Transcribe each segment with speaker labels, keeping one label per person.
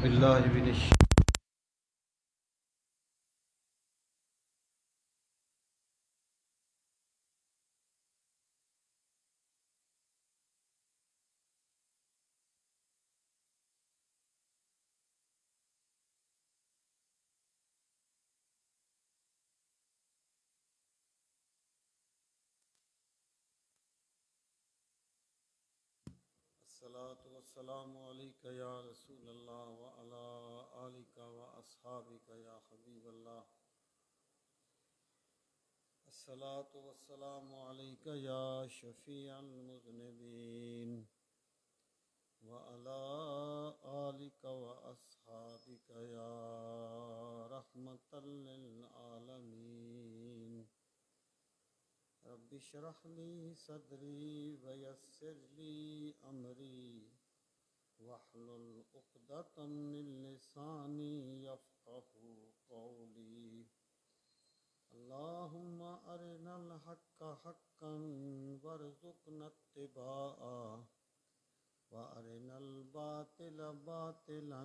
Speaker 1: باللہ من الصلاة والسلام علیک یا رسول اللہ وعلی آلک واصحابک یا حبیب اللہ. الصلاة والسلام علیک یا شفیع المذنبین وعلی آلک واصحابک یا رحمۃ للعالمین. رب اشرح لی صدری ویسر لی امری واحلل عقدۃ من لسانی یفقهوا قولی. اللہم ارنا الحق حقا وارزقنا اتباعہ وارنا الباطل باطلا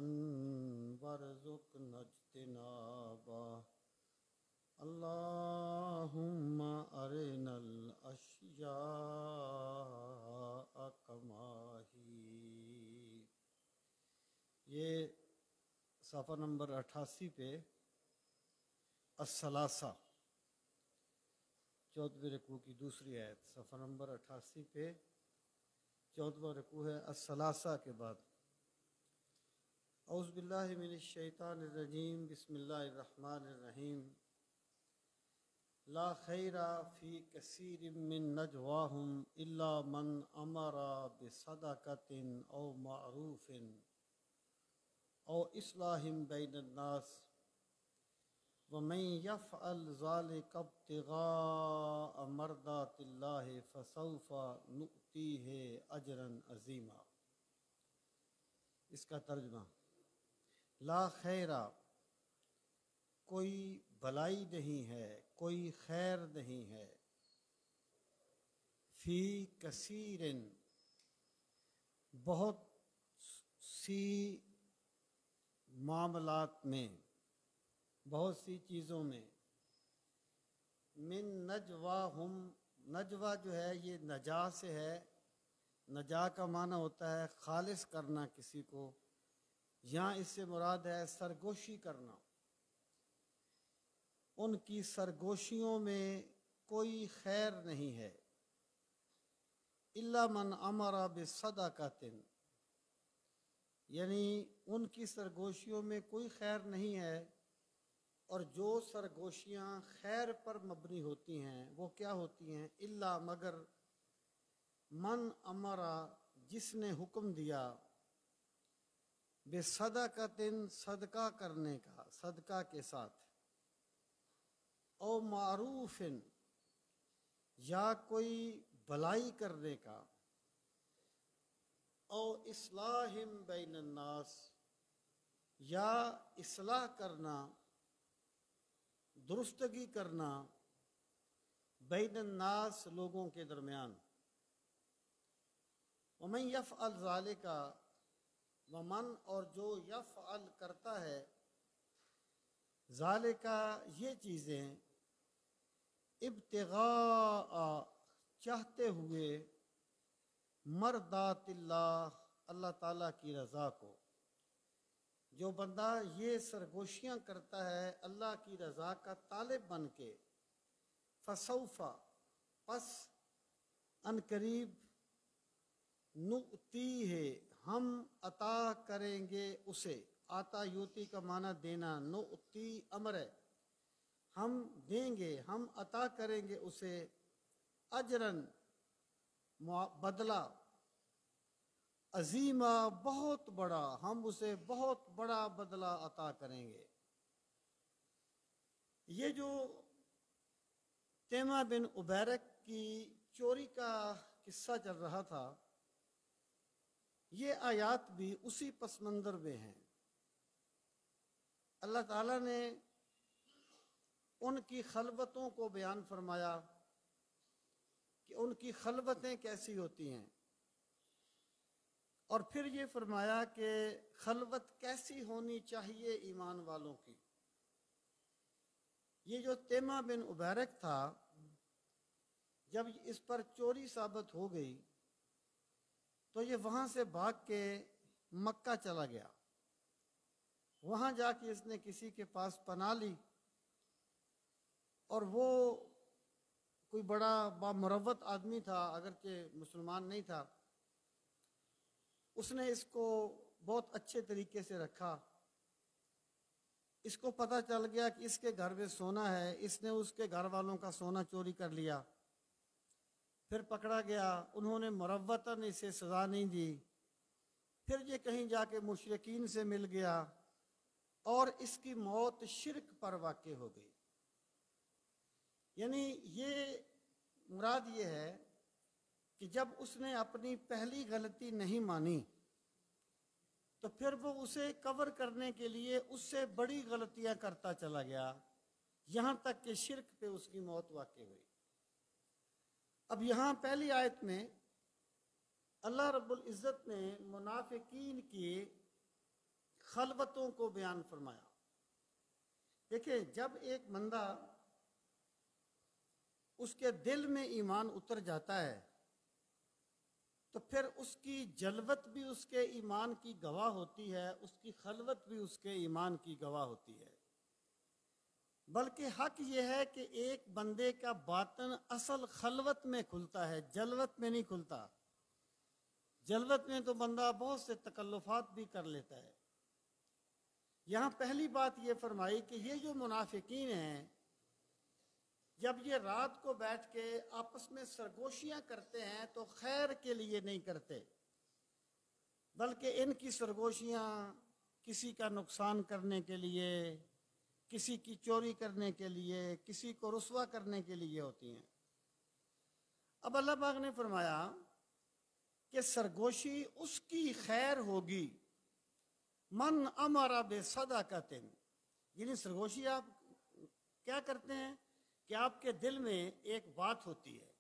Speaker 1: وارزقنا اجتنابہ. اللہم ارنا الاشیاء کما ہی. یہ صفحہ نمبر 88 پہ الثلاثہ 14ویں رکوع کی دوسری آیت. صفحہ نمبر 88 پہ 14واں رکوع ہے الثلاثہ کے بعد. اعوذ باللہ من الشیطان الرجیم بسم اللہ الرحمن الرحیم. لا خیر فی کثیر من نجواہم الا من امر بصدقۃ او معروف او اصلاح بین الناس ومن یفعل ذلک ابتغاء مرضات اللہ فسوف نؤتیہ اجرا عظیما. اس کا ترجمہ: لا خیر، کوئی بھلائی نہیں ہے، کوئی خیر نہیں ہے، فی کثیر، بہت سی معاملات میں، بہت سی چیزوں میں، من نجواہم، نجوا جو ہے یہ نجا سے ہے. نجا کا معنی ہوتا ہے خالص کرنا کسی کو. یہاں اس سے مراد ہے سرگوشی کرنا. ان کی سرگوشیوں میں کوئی خیر نہیں ہے. الا من امر بصدقۃ، یعنی ان کی سرگوشیوں میں کوئی خیر نہیں ہے. اور جو سرگوشیاں خیر پر مبنی ہوتی ہیں وہ کیا ہوتی ہیں؟ الا، مگر، من امر، جس نے حکم دیا، بصدقۃ، صدقہ کرنے کا، صدقہ کے ساتھ، او معروف، یا کوئی بھلائی کرنے کا، او اصلاح بین الناس، یا اصلاح کرنا، درستگی کرنا، بین الناس، لوگوں کے درمیان. ومن یفعل ذالک، ومن، اور جو یفعل کرتا ہے، ذالک، یہ چیزیں، ابتغاء، چاہتے ہوئے، مرضات اللہ، اللہ تعالیٰ کی رضا کو. جو بندہ یہ سرگوشیاں کرتا ہے اللہ کی رضا کا طالب بن کے، فسوف، پس، ان قریب، نؤتی ہے، ہم عطا کریں گے اسے. آتا یوتی کا معنی دینا، نؤتی امر ہے، ہم دیں گے، ہم عطا کریں گے اسے، اجرن، بدلہ، عظیمہ، بہت بڑا، ہم اسے بہت بڑا بدلہ عطا کریں گے. یہ جو تیمہ بن عبیرک کی چوری کا قصہ چل رہا تھا، یہ آیات بھی اسی پس منظر میں ہیں. اللہ تعالیٰ نے ان کی خلوتوں کو بیان فرمایا کہ ان کی خلوتیں کیسی ہوتی ہیں. اور پھر یہ فرمایا کہ خلوت کیسی ہونی چاہیے ایمان والوں کی. یہ جو تیمہ بن عبیرک تھا، جب اس پر چوری ثابت ہو گئی تو یہ وہاں سے بھاگ کے مکہ چلا گیا. وہاں جا کے اس نے کسی کے پاس پناہ لی، اور وہ کوئی بڑا بامروت آدمی تھا، اگرچہ مسلمان نہیں تھا. اس نے اس کو بہت اچھے طریقے سے رکھا. اس کو پتہ چل گیا کہ اس کے گھر میں سونا ہے، اس نے اس کے گھر والوں کا سونا چوری کر لیا. پھر پکڑا گیا، انہوں نے مروتاً اسے سزا نہیں دی. پھر یہ کہیں جا کے مشرکین سے مل گیا اور اس کی موت شرک پر واقع ہو گئی. یعنی یہ مراد یہ ہے کہ جب اس نے اپنی پہلی غلطی نہیں مانی تو پھر وہ اسے کور کرنے کے لیے اس سے بڑی غلطیاں کرتا چلا گیا، یہاں تک کہ شرک پہ اس کی موت واقع ہوئی. اب یہاں پہلی آیت میں اللہ رب العزت نے منافقین کی خلوتوں کو بیان فرمایا. دیکھیں، جب ایک بندہ اس کے دل میں ایمان اتر جاتا ہے تو پھر اس کی جلوت بھی اس کے ایمان کی گواہ ہوتی ہے، اس کی خلوت بھی اس کے ایمان کی گواہ ہوتی ہے. بلکہ حق یہ ہے کہ ایک بندے کا باطن اصل خلوت میں کھلتا ہے، جلوت میں نہیں کھلتا. جلوت میں تو بندہ بہت سے تکلفات بھی کر لیتا ہے. یہاں پہلی بات یہ فرمائی کہ یہ جو منافقین ہیں، جب یہ رات کو بیٹھ کے آپس میں سرگوشیاں کرتے ہیں تو خیر کے لیے نہیں کرتے، بلکہ ان کی سرگوشیاں کسی کا نقصان کرنے کے لیے، کسی کی چوری کرنے کے لیے، کسی کو رسوا کرنے کے لیے ہوتی ہیں. اب اللہ پاک نے فرمایا کہ سرگوشی اس کی خیر ہوگی من امر بصدقۃ. یعنی سرگوشی آپ کیا کرتے ہیں کہ آپ کے دل میں ایک بات ہوتی ہے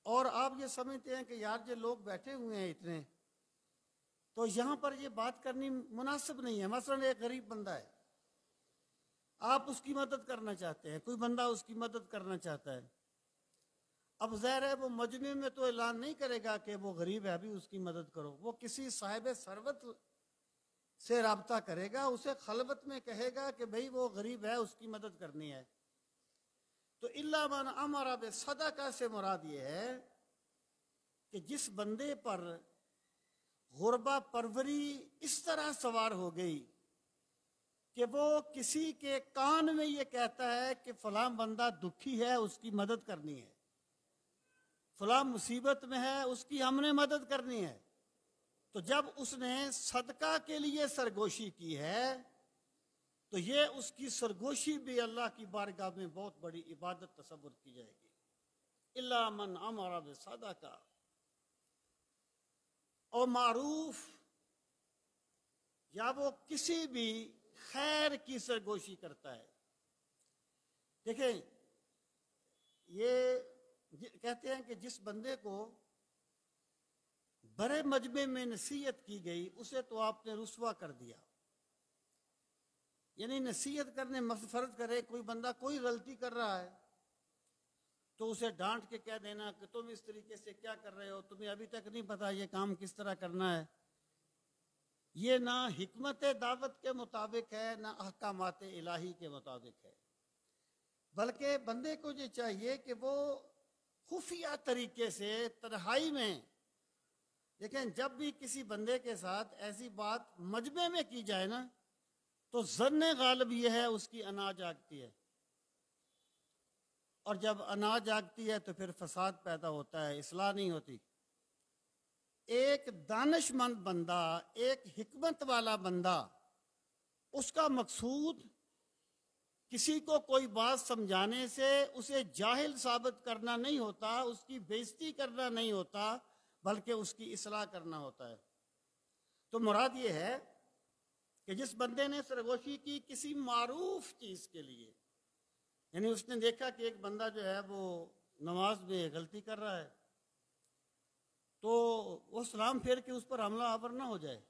Speaker 1: اور آپ یہ سمجھتے ہیں کہ یار یہ لوگ بیٹھے ہوئے ہیں اتنے، تو یہاں پر یہ بات کرنی مناسب نہیں ہے. مثلا ایک غریب بندہ ہے، آپ اس کی مدد کرنا چاہتے ہیں، کوئی بندہ اس کی مدد کرنا چاہتا ہے. اب ظاہر ہے وہ مجمع میں تو اعلان نہیں کرے گا کہ وہ غریب ہے ابھی اس کی مدد کرو، وہ کسی صاحب ثروت سے رابطہ کرے گا، اسے خلوت میں کہے گا کہ بھئی وہ غریب ہے، اس کی مدد کرنی ہے. تو الا من امر بصدقہ سے مراد یہ ہے کہ جس بندے پر غربہ پروری اس طرح سوار ہو گئی کہ وہ کسی کے کان میں یہ کہتا ہے کہ فلاں بندہ دکھی ہے، اس کی مدد کرنی ہے، فلاں مصیبت میں ہے، اس کی ہم نے مدد کرنی ہے. تو جب اس نے صدقہ کے لیے سرگوشی کی ہے تو یہ اس کی سرگوشی بھی اللہ کی بارگاہ میں بہت بڑی عبادت تصور کی جائے گی. الا من امر بصدقہ اور معروف، یا وہ کسی بھی خیر کی سرگوشی کرتا ہے. دیکھیں، یہ کہتے ہیں کہ جس بندے کو بڑے مجمع میں نصیحت کی گئی اسے تو آپ نے رسوا کر دیا. یعنی نصیحت کرنے فرض کرے کوئی بندہ کوئی غلطی کر رہا ہے تو اسے ڈانٹ کے کہہ دینا کہ تم اس طریقے سے کیا کر رہے ہو، تمہیں ابھی تک نہیں پتا یہ کام کس طرح کرنا ہے. یہ نہ حکمت دعوت کے مطابق ہے، نہ احکامات الہی کے مطابق ہے. بلکہ بندے کو یہ چاہیے کہ وہ خفیہ طریقے سے تنہائی میں، لیکن جب بھی کسی بندے کے ساتھ ایسی بات مجمع میں کی جائے نا تو ظن غالب یہ ہے اس کی انا جاگتی ہے، اور جب انا جاگتی ہے تو پھر فساد پیدا ہوتا ہے، اصلاح نہیں ہوتی. ایک دانش مند بندہ، ایک حکمت والا بندہ، اس کا مقصود کسی کو کوئی بات سمجھانے سے اسے جاہل ثابت کرنا نہیں ہوتا، اس کی بےزتی کرنا نہیں ہوتا، بلکہ اس کی اصلاح کرنا ہوتا ہے. تو مراد یہ ہے کہ جس بندے نے سرگوشی کی کسی معروف چیز کے لیے، یعنی اس نے دیکھا کہ ایک بندہ جو ہے وہ نماز میں غلطی کر رہا ہے تو وہ سلام پھیر کے اس پر حملہ آور نہ ہو جائے،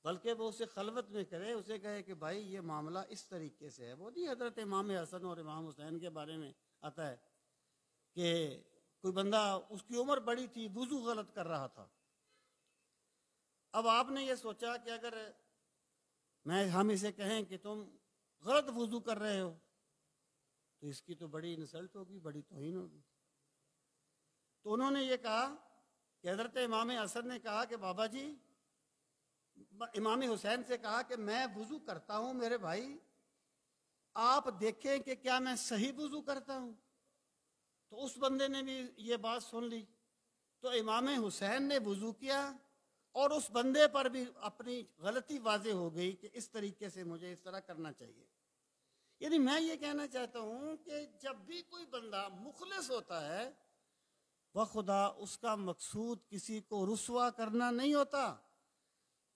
Speaker 1: بلکہ وہ اسے خلوت میں کرے، اسے کہے کہ بھائی یہ معاملہ اس طریقے سے ہے۔ وہ نہیں حضرت امام حسن اور امام حسین کے بارے میں آتا ہے کہ کوئی بندہ، اس کی عمر بڑی تھی، وضو غلط کر رہا تھا۔ اب آپ نے یہ سوچا کہ اگر ہم اسے کہیں کہ تم غلط وضو کر رہے ہو تو اس کی تو بڑی انسلٹ ہوگی، بڑی توہین ہوگی۔ تو انہوں نے یہ کہا کہ حضرت امام حسن نے کہا کہ بابا جی، امام حسین سے کہا کہ میں وضو کرتا ہوں میرے بھائی، آپ دیکھیں کہ کیا میں صحیح وضو کرتا ہوں۔ تو اس بندے نے بھی یہ بات سن لی، تو امام حسین نے وضو کیا اور اس بندے پر بھی اپنی غلطی واضح ہو گئی کہ اس طریقے سے مجھے اس طرح کرنا چاہیے۔ یعنی میں یہ کہنا چاہتا ہوں کہ جب بھی کوئی بندہ مخلص ہوتا ہے، بخدا اس کا مقصود کسی کو رسوا کرنا نہیں ہوتا۔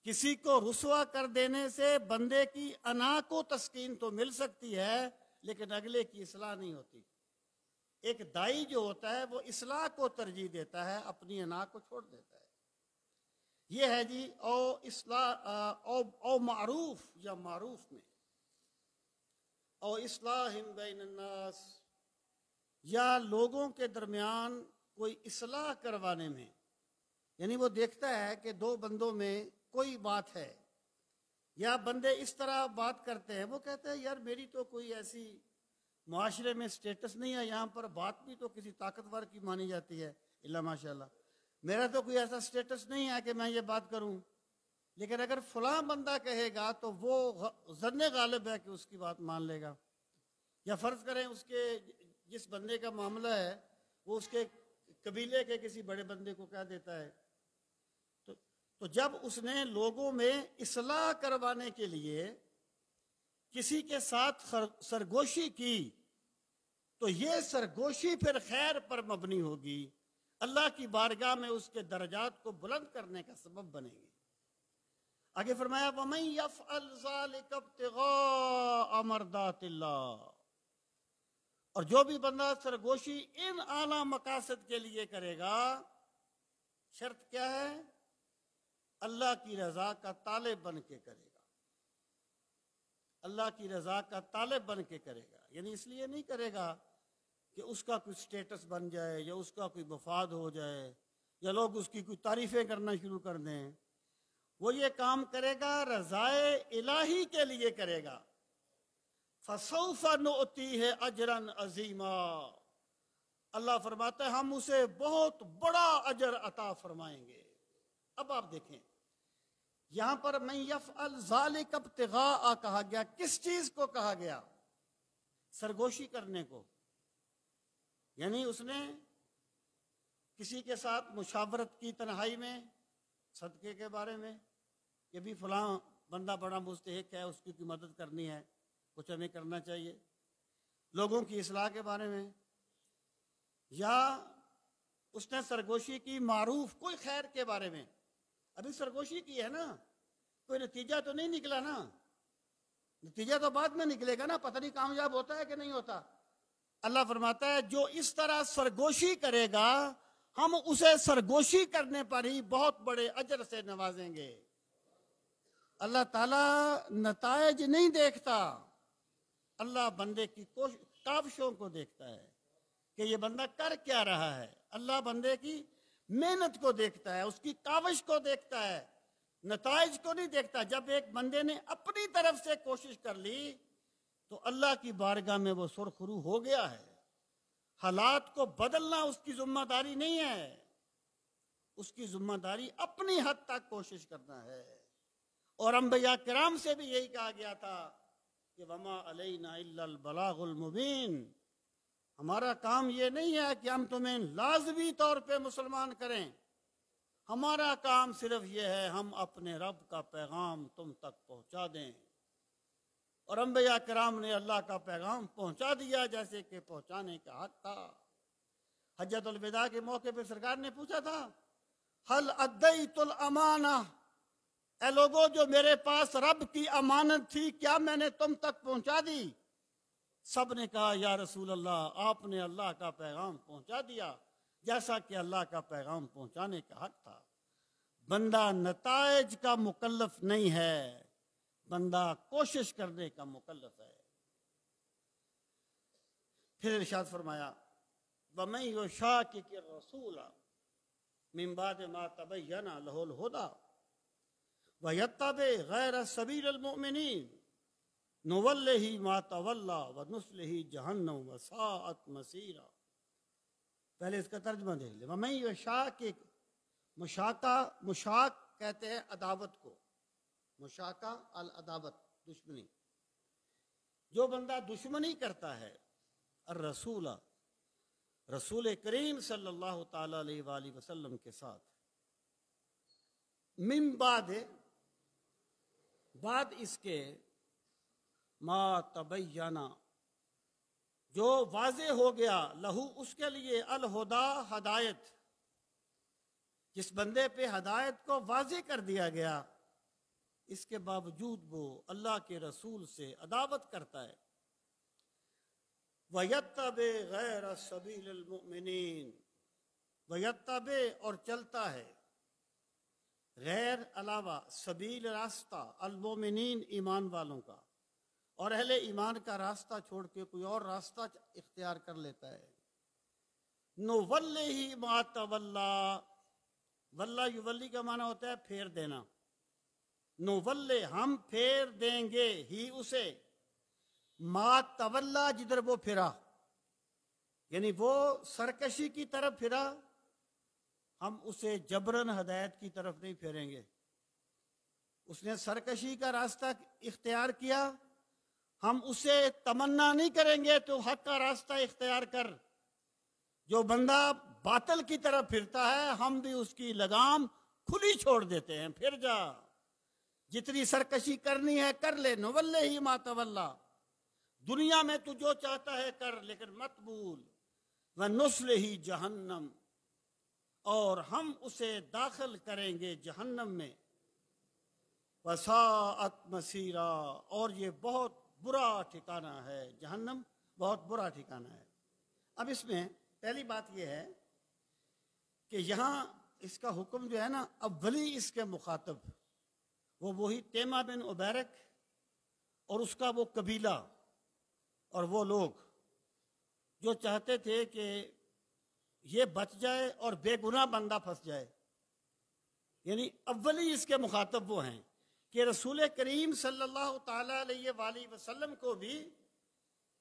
Speaker 1: کسی کو رسوا کر دینے سے بندے کی انا کو تسکین تو مل سکتی ہے، لیکن اگلے کی اصلاح نہیں ہوتی۔ ایک دائی جو ہوتا ہے وہ اصلاح کو ترجیح دیتا ہے، اپنی انا کو چھوڑ دیتا ہے۔ یہ ہے جی او معروف یا معروف میں، او اصلاح بین الناس، یا لوگوں کے درمیان کوئی اصلاح کروانے میں۔ یعنی وہ دیکھتا ہے کہ دو بندوں میں کوئی بات ہے، یا بندے اس طرح بات کرتے ہیں، وہ کہتا ہے یار میری تو کوئی ایسی معاشرے میں سٹیٹس نہیں ہے، یہاں پر بات بھی تو کسی طاقتور کی مانی جاتی ہے، اللہ ماشاءاللہ، میرا تو کوئی ایسا سٹیٹس نہیں ہے کہ میں یہ بات کروں۔ لیکن اگر فلاں بندہ کہے گا تو وہ ظن غالب ہے کہ اس کی بات مان لے گا۔ یا فرض کریں اس کے جس بندے کا معاملہ ہے وہ اس کے قبیلے کے کسی بڑے بندے کو کہہ دیتا ہے، تو جب اس نے لوگوں میں اصلاح کروانے کے لیے کسی کے ساتھ سرگوشی کی تو یہ سرگوشی پھر خیر پر مبنی ہوگی، اللہ کی بارگاہ میں اس کے درجات کو بلند کرنے کا سبب بنے گی۔ آگے فرمایا وَمَن يَفْعَلْ ذَلِكَ ابْتِغَاءَ مَرْضَاتِ اللَّهِ، اور جو بھی بندہ سرگوشی ان اعلیٰ مقاصد کے لیے کرے گا، شرط کیا ہے؟ اللہ کی رضا کا طالب بن کے کرے گا، اللہ کی رضا کا طالب بن کے کرے گا۔ یعنی اس لیے نہیں کرے گا کہ اس کا کوئی سٹیٹس بن جائے، یا اس کا کوئی مفاد ہو جائے، یا لوگ اس کی کوئی تعریفیں کرنا شروع کر دیں۔ وہ یہ کام کرے گا رضائے الہی کے لیے کرے گا۔ فَسَوْفَ نُؤْتِيهِ أَجْرًا عَظِيمًا، اللہ فرماتا ہے ہم اسے بہت بڑا اجر عطا فرمائیں گے۔ اب آپ دیکھیں یہاں پر مَن يَفْعَلْ ذَلِكَ ابْتِغَاءَ کہا گیا، کس چیز کو کہا گیا؟ سرگوشی کرنے کو۔ یعنی اس نے کسی کے ساتھ مشاورت کی تنہائی میں صدقے کے بارے میں کہ بھی فلاں بندہ بڑا مستحق ہے، اس کی مدد کرنی ہے، کچھ ہمیں کرنا چاہیے، لوگوں کی اصلاح کے بارے میں، یا اس نے سرگوشی کی معروف کوئی خیر کے بارے میں۔ ابھی سرگوشی کی ہے نا، کوئی نتیجہ تو نہیں نکلا نا، نتیجہ تو بعد میں نکلے گا نا، پتہ نہیں کامیاب ہوتا ہے کہ نہیں ہوتا۔ اللہ فرماتا ہے جو اس طرح سرگوشی کرے گا ہم اسے سرگوشی کرنے پر ہی بہت بڑے اجر سے نوازیں گے۔ اللہ تعالیٰ نتائج نہیں دیکھتا، اللہ بندے کی کاوشوں کو دیکھتا ہے کہ یہ بندہ کر کیا رہا ہے۔ اللہ بندے کی محنت کو دیکھتا ہے، اس کی کاوش کو دیکھتا ہے، نتائج کو نہیں دیکھتا۔ جب ایک بندے نے اپنی طرف سے کوشش کر لی تو اللہ کی بارگاہ میں وہ سرخرو ہو گیا ہے۔ حالات کو بدلنا اس کی ذمہ داری نہیں ہے، اس کی ذمہ داری اپنی حد تک کوشش کرنا ہے۔ اور انبیاء کرام سے بھی یہی کہا گیا تھا کہ وَمَا عَلَيْنَا إِلَّا الْبَلَاغُ الْمُبِينُ، ہمارا کام یہ نہیں ہے کہ ہم تمہیں لازمی طور پہ مسلمان کریں، ہمارا کام صرف یہ ہے ہم اپنے رب کا پیغام تم تک پہنچا دیں۔ اور انبیاء کرام نے اللہ کا پیغام پہنچا دیا جیسے کہ پہنچانے کا حق تھا۔ حجۃ الوداع کے موقع پہ سرکار نے پوچھا تھا حل ادیت الامانہ، اے لوگوں جو میرے پاس رب کی امانت تھی کیا میں نے تم تک پہنچا دی؟ سب نے کہا یا رسول اللہ آپ نے اللہ کا پیغام پہنچا دیا۔ جیسا کہ اللہ کا پیغام پہنچانے کا حق تھا۔ بندہ نتائج کا مکلف نہیں ہے، بندہ کوشش کرنے کا مکلف ہے۔ پھر ارشاد فرمایا وَمَن يُشَاقِقِ الرَّسُولَ مِن بَعْدِ مَا تَبَيَّنَ لَهُ الْهُدَى وَيَتَّبِعْ غَيْرَ سَبِيلِ الْمُؤْمِنِينَ نُوَلِّهِ مَا تَوَلَّى وَنُصْلِهِ جَهَنَّمَ وَسَاءَتْ مَصِيرًا۔ پہلے اس کا ترجمہ دیکھ لیں۔ وَمَن يُشَاقِقْ، مشاق کہتے ہیں عداوت کو، مشاقہ العداوت، دشمنی۔ جو بندہ دشمنی کرتا ہے الرسول، رسول کریم صلی اللہ تعالی علیہ وآلہ وسلم کے ساتھ، من بعد اس کے، ما تبینہ جو واضح ہو گیا، لہو اس کے لیے، الہدا ہدایت، جس بندے پہ ہدایت کو واضح کر دیا گیا، اس کے باوجود وہ اللہ کے رسول سے عداوت کرتا ہے۔ وَيَتَّبِعْ غَيْرَ سَبِيلِ الْمُؤْمِنِينَ، وَيَتَّبِعْ اور چلتا ہے، غیر علاوہ، سبیل راستہ، المؤمنین ایمان والوں کا، اور اہل ایمان کا راستہ چھوڑ کے کوئی اور راستہ اختیار کر لیتا ہے۔ نُوَلِّهِ مَا تَوَلَّى، ولّہ یولی کا معنی ہوتا ہے پھیر دینا۔ نوولے ہم پھیر دیں گے، ہی اسے، ما تولا جدھر وہ پھرا، یعنی وہ سرکشی کی طرف پھرا، ہم اسے جبرن ہدایت کی طرف نہیں پھیریں گے۔ اس نے سرکشی کا راستہ اختیار کیا، ہم اسے تمنا نہیں کریں گے تو حق کا راستہ اختیار کر۔ جو بندہ باطل کی طرف پھرتا ہے، ہم بھی اس کی لگام کھلی چھوڑ دیتے ہیں، پھر جا، جتنی سرکشی کرنی ہے کر لے، نولے ہی ما تولا، دنیا میں تو جو چاہتا ہے کر، لیکن مت بھول، وَنُصْلِهِ جہنم، اور ہم اسے داخل کریں گے جہنم میں، وَسَاءَتْ مَصِيرًا، اور یہ بہت برا ٹھکانہ ہے، جہنم بہت برا ٹھکانہ ہے۔ اب اس میں پہلی بات یہ ہے کہ یہاں اس کا حکم جو ہے نا، اولی اس کے مخاطب وہ وہی تیمہ بن عبیرک اور اس کا وہ قبیلہ اور وہ لوگ جو چاہتے تھے کہ یہ بچ جائے اور بے گناہ بندہ پھنس جائے، یعنی اولی اس کے مخاطب وہ ہیں کہ رسول کریم صلی اللہ تعالی علیہ وآلہ وسلم کو بھی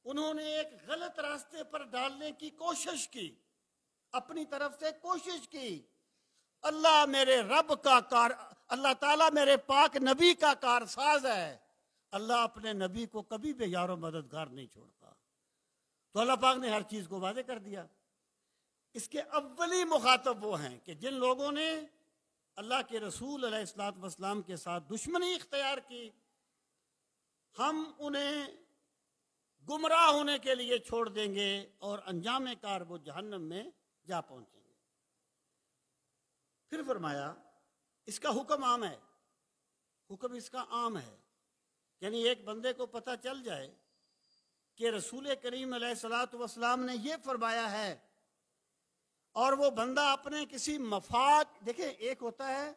Speaker 1: انہوں نے ایک غلط راستے پر ڈالنے کی کوشش کی، اپنی طرف سے کوشش کی۔ اللہ میرے رب کا اللہ تعالیٰ میرے پاک نبی کا کارساز ہے، اللہ اپنے نبی کو کبھی بھی یار و مددگار نہیں چھوڑتا، تو اللہ پاک نے ہر چیز کو واضح کر دیا۔ اس کے اولی مخاطب وہ ہیں کہ جن لوگوں نے اللہ کے رسول علیہ الصلوۃ والسلام کے ساتھ دشمنی اختیار کی، ہم انہیں گمراہ ہونے کے لیے چھوڑ دیں گے اور انجام کار وہ جہنم میں جا پہنچیں گے۔ پھر فرمایا اس کا حکم عام ہے، حکم اس کا عام ہے، یعنی ایک بندے کو پتہ چل جائے کہ رسول کریم علیہ الصلوۃ والسلام نے یہ فرمایا ہے، اور وہ بندہ اپنے کسی مفاد، دیکھیں ایک ہوتا ہے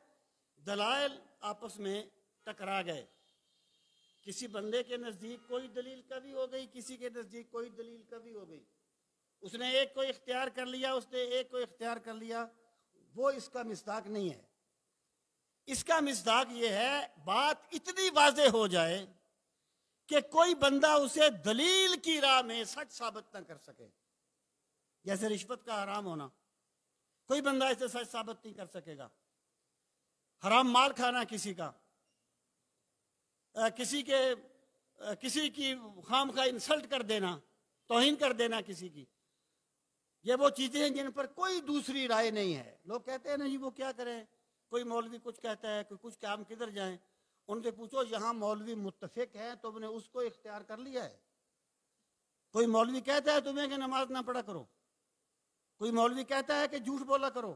Speaker 1: دلائل آپس میں ٹکرا گئے، کسی بندے کے نزدیک کوئی دلیل کبھی ہو گئی، کسی کے نزدیک کوئی دلیل کبھی ہو گئی، اس نے ایک کو اختیار کر لیا، اس نے ایک کو اختیار کر لیا، وہ اس کا مصداق نہیں ہے۔ اس کا مصداق یہ ہے بات اتنی واضح ہو جائے کہ کوئی بندہ اسے دلیل کی راہ میں سچ ثابت نہ کر سکے، جیسے رشوت کا حرام ہونا، کوئی بندہ اسے سچ ثابت نہیں کر سکے گا، حرام مال کھانا کسی کا، کسی کی خام خواہ انسلٹ کر دینا، توہین کر دینا کسی کی، یہ وہ چیزیں ہیں جن پر کوئی دوسری رائے نہیں ہے۔ لوگ کہتے ہیں نا جی وہ کیا کریں، کوئی مولوی کچھ کہتا ہے، کوئی کچھ کہ ہم کدھر جائیں، ان سے پوچھو یہاں مولوی متفق ہے تو نے اس کو اختیار کر لیا ہے۔ کوئی مولوی کہتا ہے تمہیں کہ نماز نہ پڑھا کرو، کوئی مولوی کہتا ہے کہ جھوٹ بولا کرو،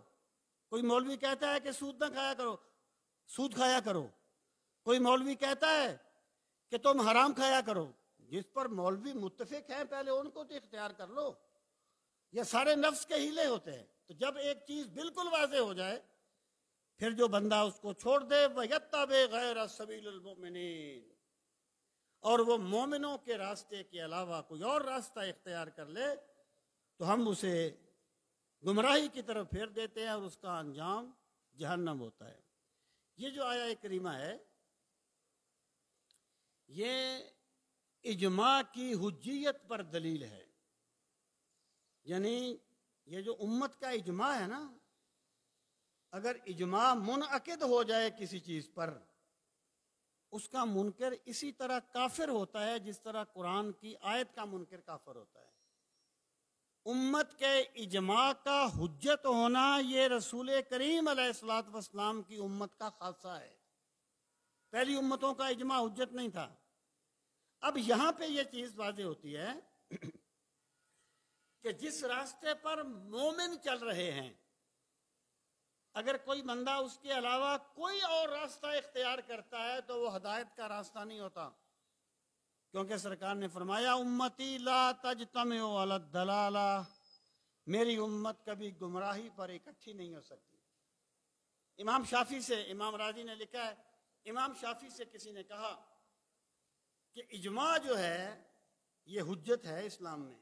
Speaker 1: کوئی مولوی کہتا ہے کہ سود نہ کھایا کرو، سود کھایا کرو، کوئی مولوی کہتا ہے کہ تم حرام کھایا کرو۔ جس پر مولوی متفق ہیں پہلے ان کو تو اختیار کر لو، یہ سارے نفس کے ہیلے ہوتے ہیں. تو جب ایک چیز بالکل واضح ہو جائے پھر جو بندہ اس کو چھوڑ دے وَيَتَّبِعْ غَيْرَ سَبِيلِ الْمُؤْمِنِينَ، اور وہ مومنوں کے راستے کے علاوہ کوئی اور راستہ اختیار کر لے تو ہم اسے گمراہی کی طرف پھیر دیتے ہیں اور اس کا انجام جہنم ہوتا ہے. یہ جو آیہ کریمہ ہے یہ اجماع کی حجیت پر دلیل ہے. یعنی یہ جو امت کا اجماع ہے نا، اگر اجماع منعقد ہو جائے کسی چیز پر اس کا منکر اسی طرح کافر ہوتا ہے جس طرح قرآن کی آیت کا منکر کافر ہوتا ہے. امت کے اجماع کا حجت ہونا یہ رسول کریم علیہ الصلوۃ والسلام کی امت کا خاصہ ہے. پہلی امتوں کا اجماع حجت نہیں تھا. اب یہاں پہ یہ چیز واضح ہوتی ہے کہ جس راستے پر مومن چل رہے ہیں اگر کوئی بندہ اس کے علاوہ کوئی اور راستہ اختیار کرتا ہے تو وہ ہدایت کا راستہ نہیں ہوتا، کیونکہ سرکار نے فرمایا امتی لا تجتمع علی الضلالہ، میری امت کبھی گمراہی پر اکٹھی نہیں ہو سکتی. امام شافعی سے، امام راضی نے لکھا ہے، امام شافعی سے کسی نے کہا کہ اجماع جو ہے یہ حجت ہے اسلام میں،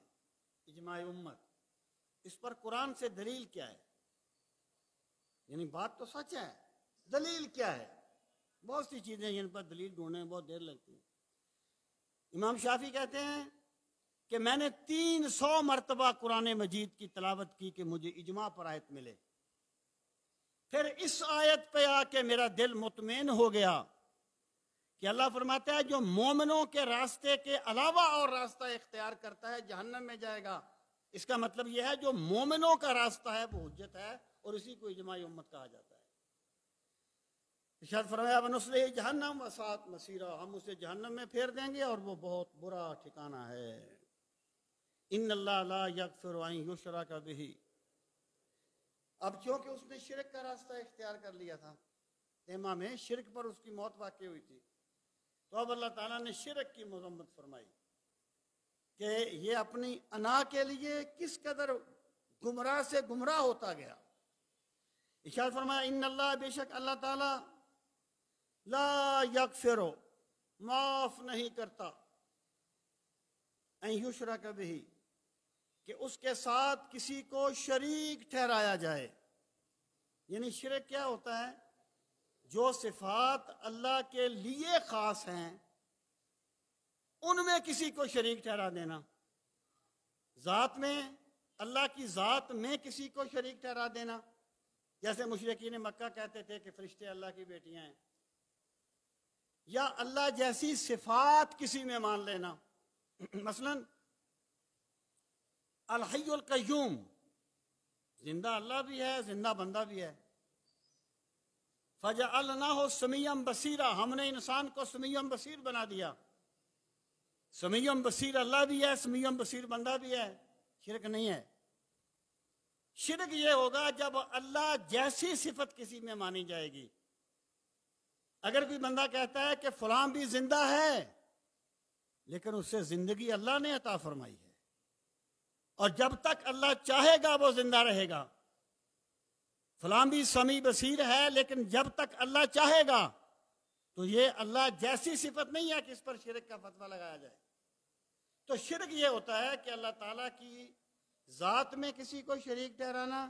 Speaker 1: اجماع امت، اس پر قرآن سے دلیل کیا ہے؟ یعنی بات تو سچ ہے، دلیل کیا ہے؟ بہت سی چیزیں جن پر دلیل ڈھونڈنے میں بہت دیر لگتی ہے. امام شافعی کہتے ہیں کہ میں نے 300 مرتبہ قرآن مجید کی تلاوت کی کہ مجھے اجماع پر آیت ملے. پھر اس آیت پہ آ کے میرا دل مطمئن ہو گیا کہ اللہ فرماتا ہے جو مومنوں کے راستے کے علاوہ اور راستہ اختیار کرتا ہے جہنم میں جائے گا. اس کا مطلب یہ ہے جو مومنوں کا راستہ ہے وہ حجت ہے اور اسی کو اجماع امت کہا جاتا ہے. ارشاد فرمایا وَنُصْلِهِ جہنم وَسَاءَتْ مَصِيرًا، ہم اسے جہنم میں پھیر دیں گے اور وہ بہت برا ٹھکانہ ہے. ان اللہ لا یغفر ان یشرک بہ، اب چونکہ اس نے شرک کا راستہ اختیار کر لیا تھا، تیمہ میں شرک پر اس کی موت واقع ہوئی تھی، تو اب اللہ تعالیٰ نے شرک کی مذمت فرمائی کہ یہ اپنی انا کے لیے کس قدر گمراہ سے گمراہ ہوتا گیا. ارشاد فرمایا ان اللہ، بے شک اللہ تعالیٰ لا یغفر، معاف نہیں کرتا، ان یشرک بہ، کہ اس کے ساتھ کسی کو شریک ٹھہرایا جائے. یعنی شرک کیا ہوتا ہے؟ جو صفات اللہ کے لیے خاص ہیں ان میں کسی کو شریک ٹھہرا دینا. ذات میں، اللہ کی ذات میں کسی کو شریک ٹھہرا دینا، جیسے مشرکین مکہ کہتے تھے کہ فرشتے اللہ کی بیٹیاں ہیں، یا اللہ جیسی صفات کسی میں مان لینا. مثلا الحی القیوم، زندہ اللہ بھی ہے، زندہ بندہ بھی ہے. فَجَعَلْنَاهُ سَمِيعًا بَصِيرًا، ہم نے انسان کو سمیع بصیر بنا دیا. سمیع بصیر اللہ بھی ہے، سمیع بصیر بندہ بھی ہے. شرک نہیں ہے. شرک یہ ہوگا جب اللہ جیسی صفت کسی میں مانی جائے گی. اگر کوئی بندہ کہتا ہے کہ فلاں بھی زندہ ہے لیکن اس سے زندگی اللہ نے عطا فرمائی ہے اور جب تک اللہ چاہے گا وہ زندہ رہے گا. فلاں بھی سمیع بصیر ہے لیکن جب تک اللہ چاہے گا، تو یہ اللہ جیسی صفت نہیں ہے کہ اس پر شرک کا فتویٰ لگایا جائے. تو شرک یہ ہوتا ہے کہ اللہ تعالیٰ کی ذات میں کسی کو شریک ٹھہرانا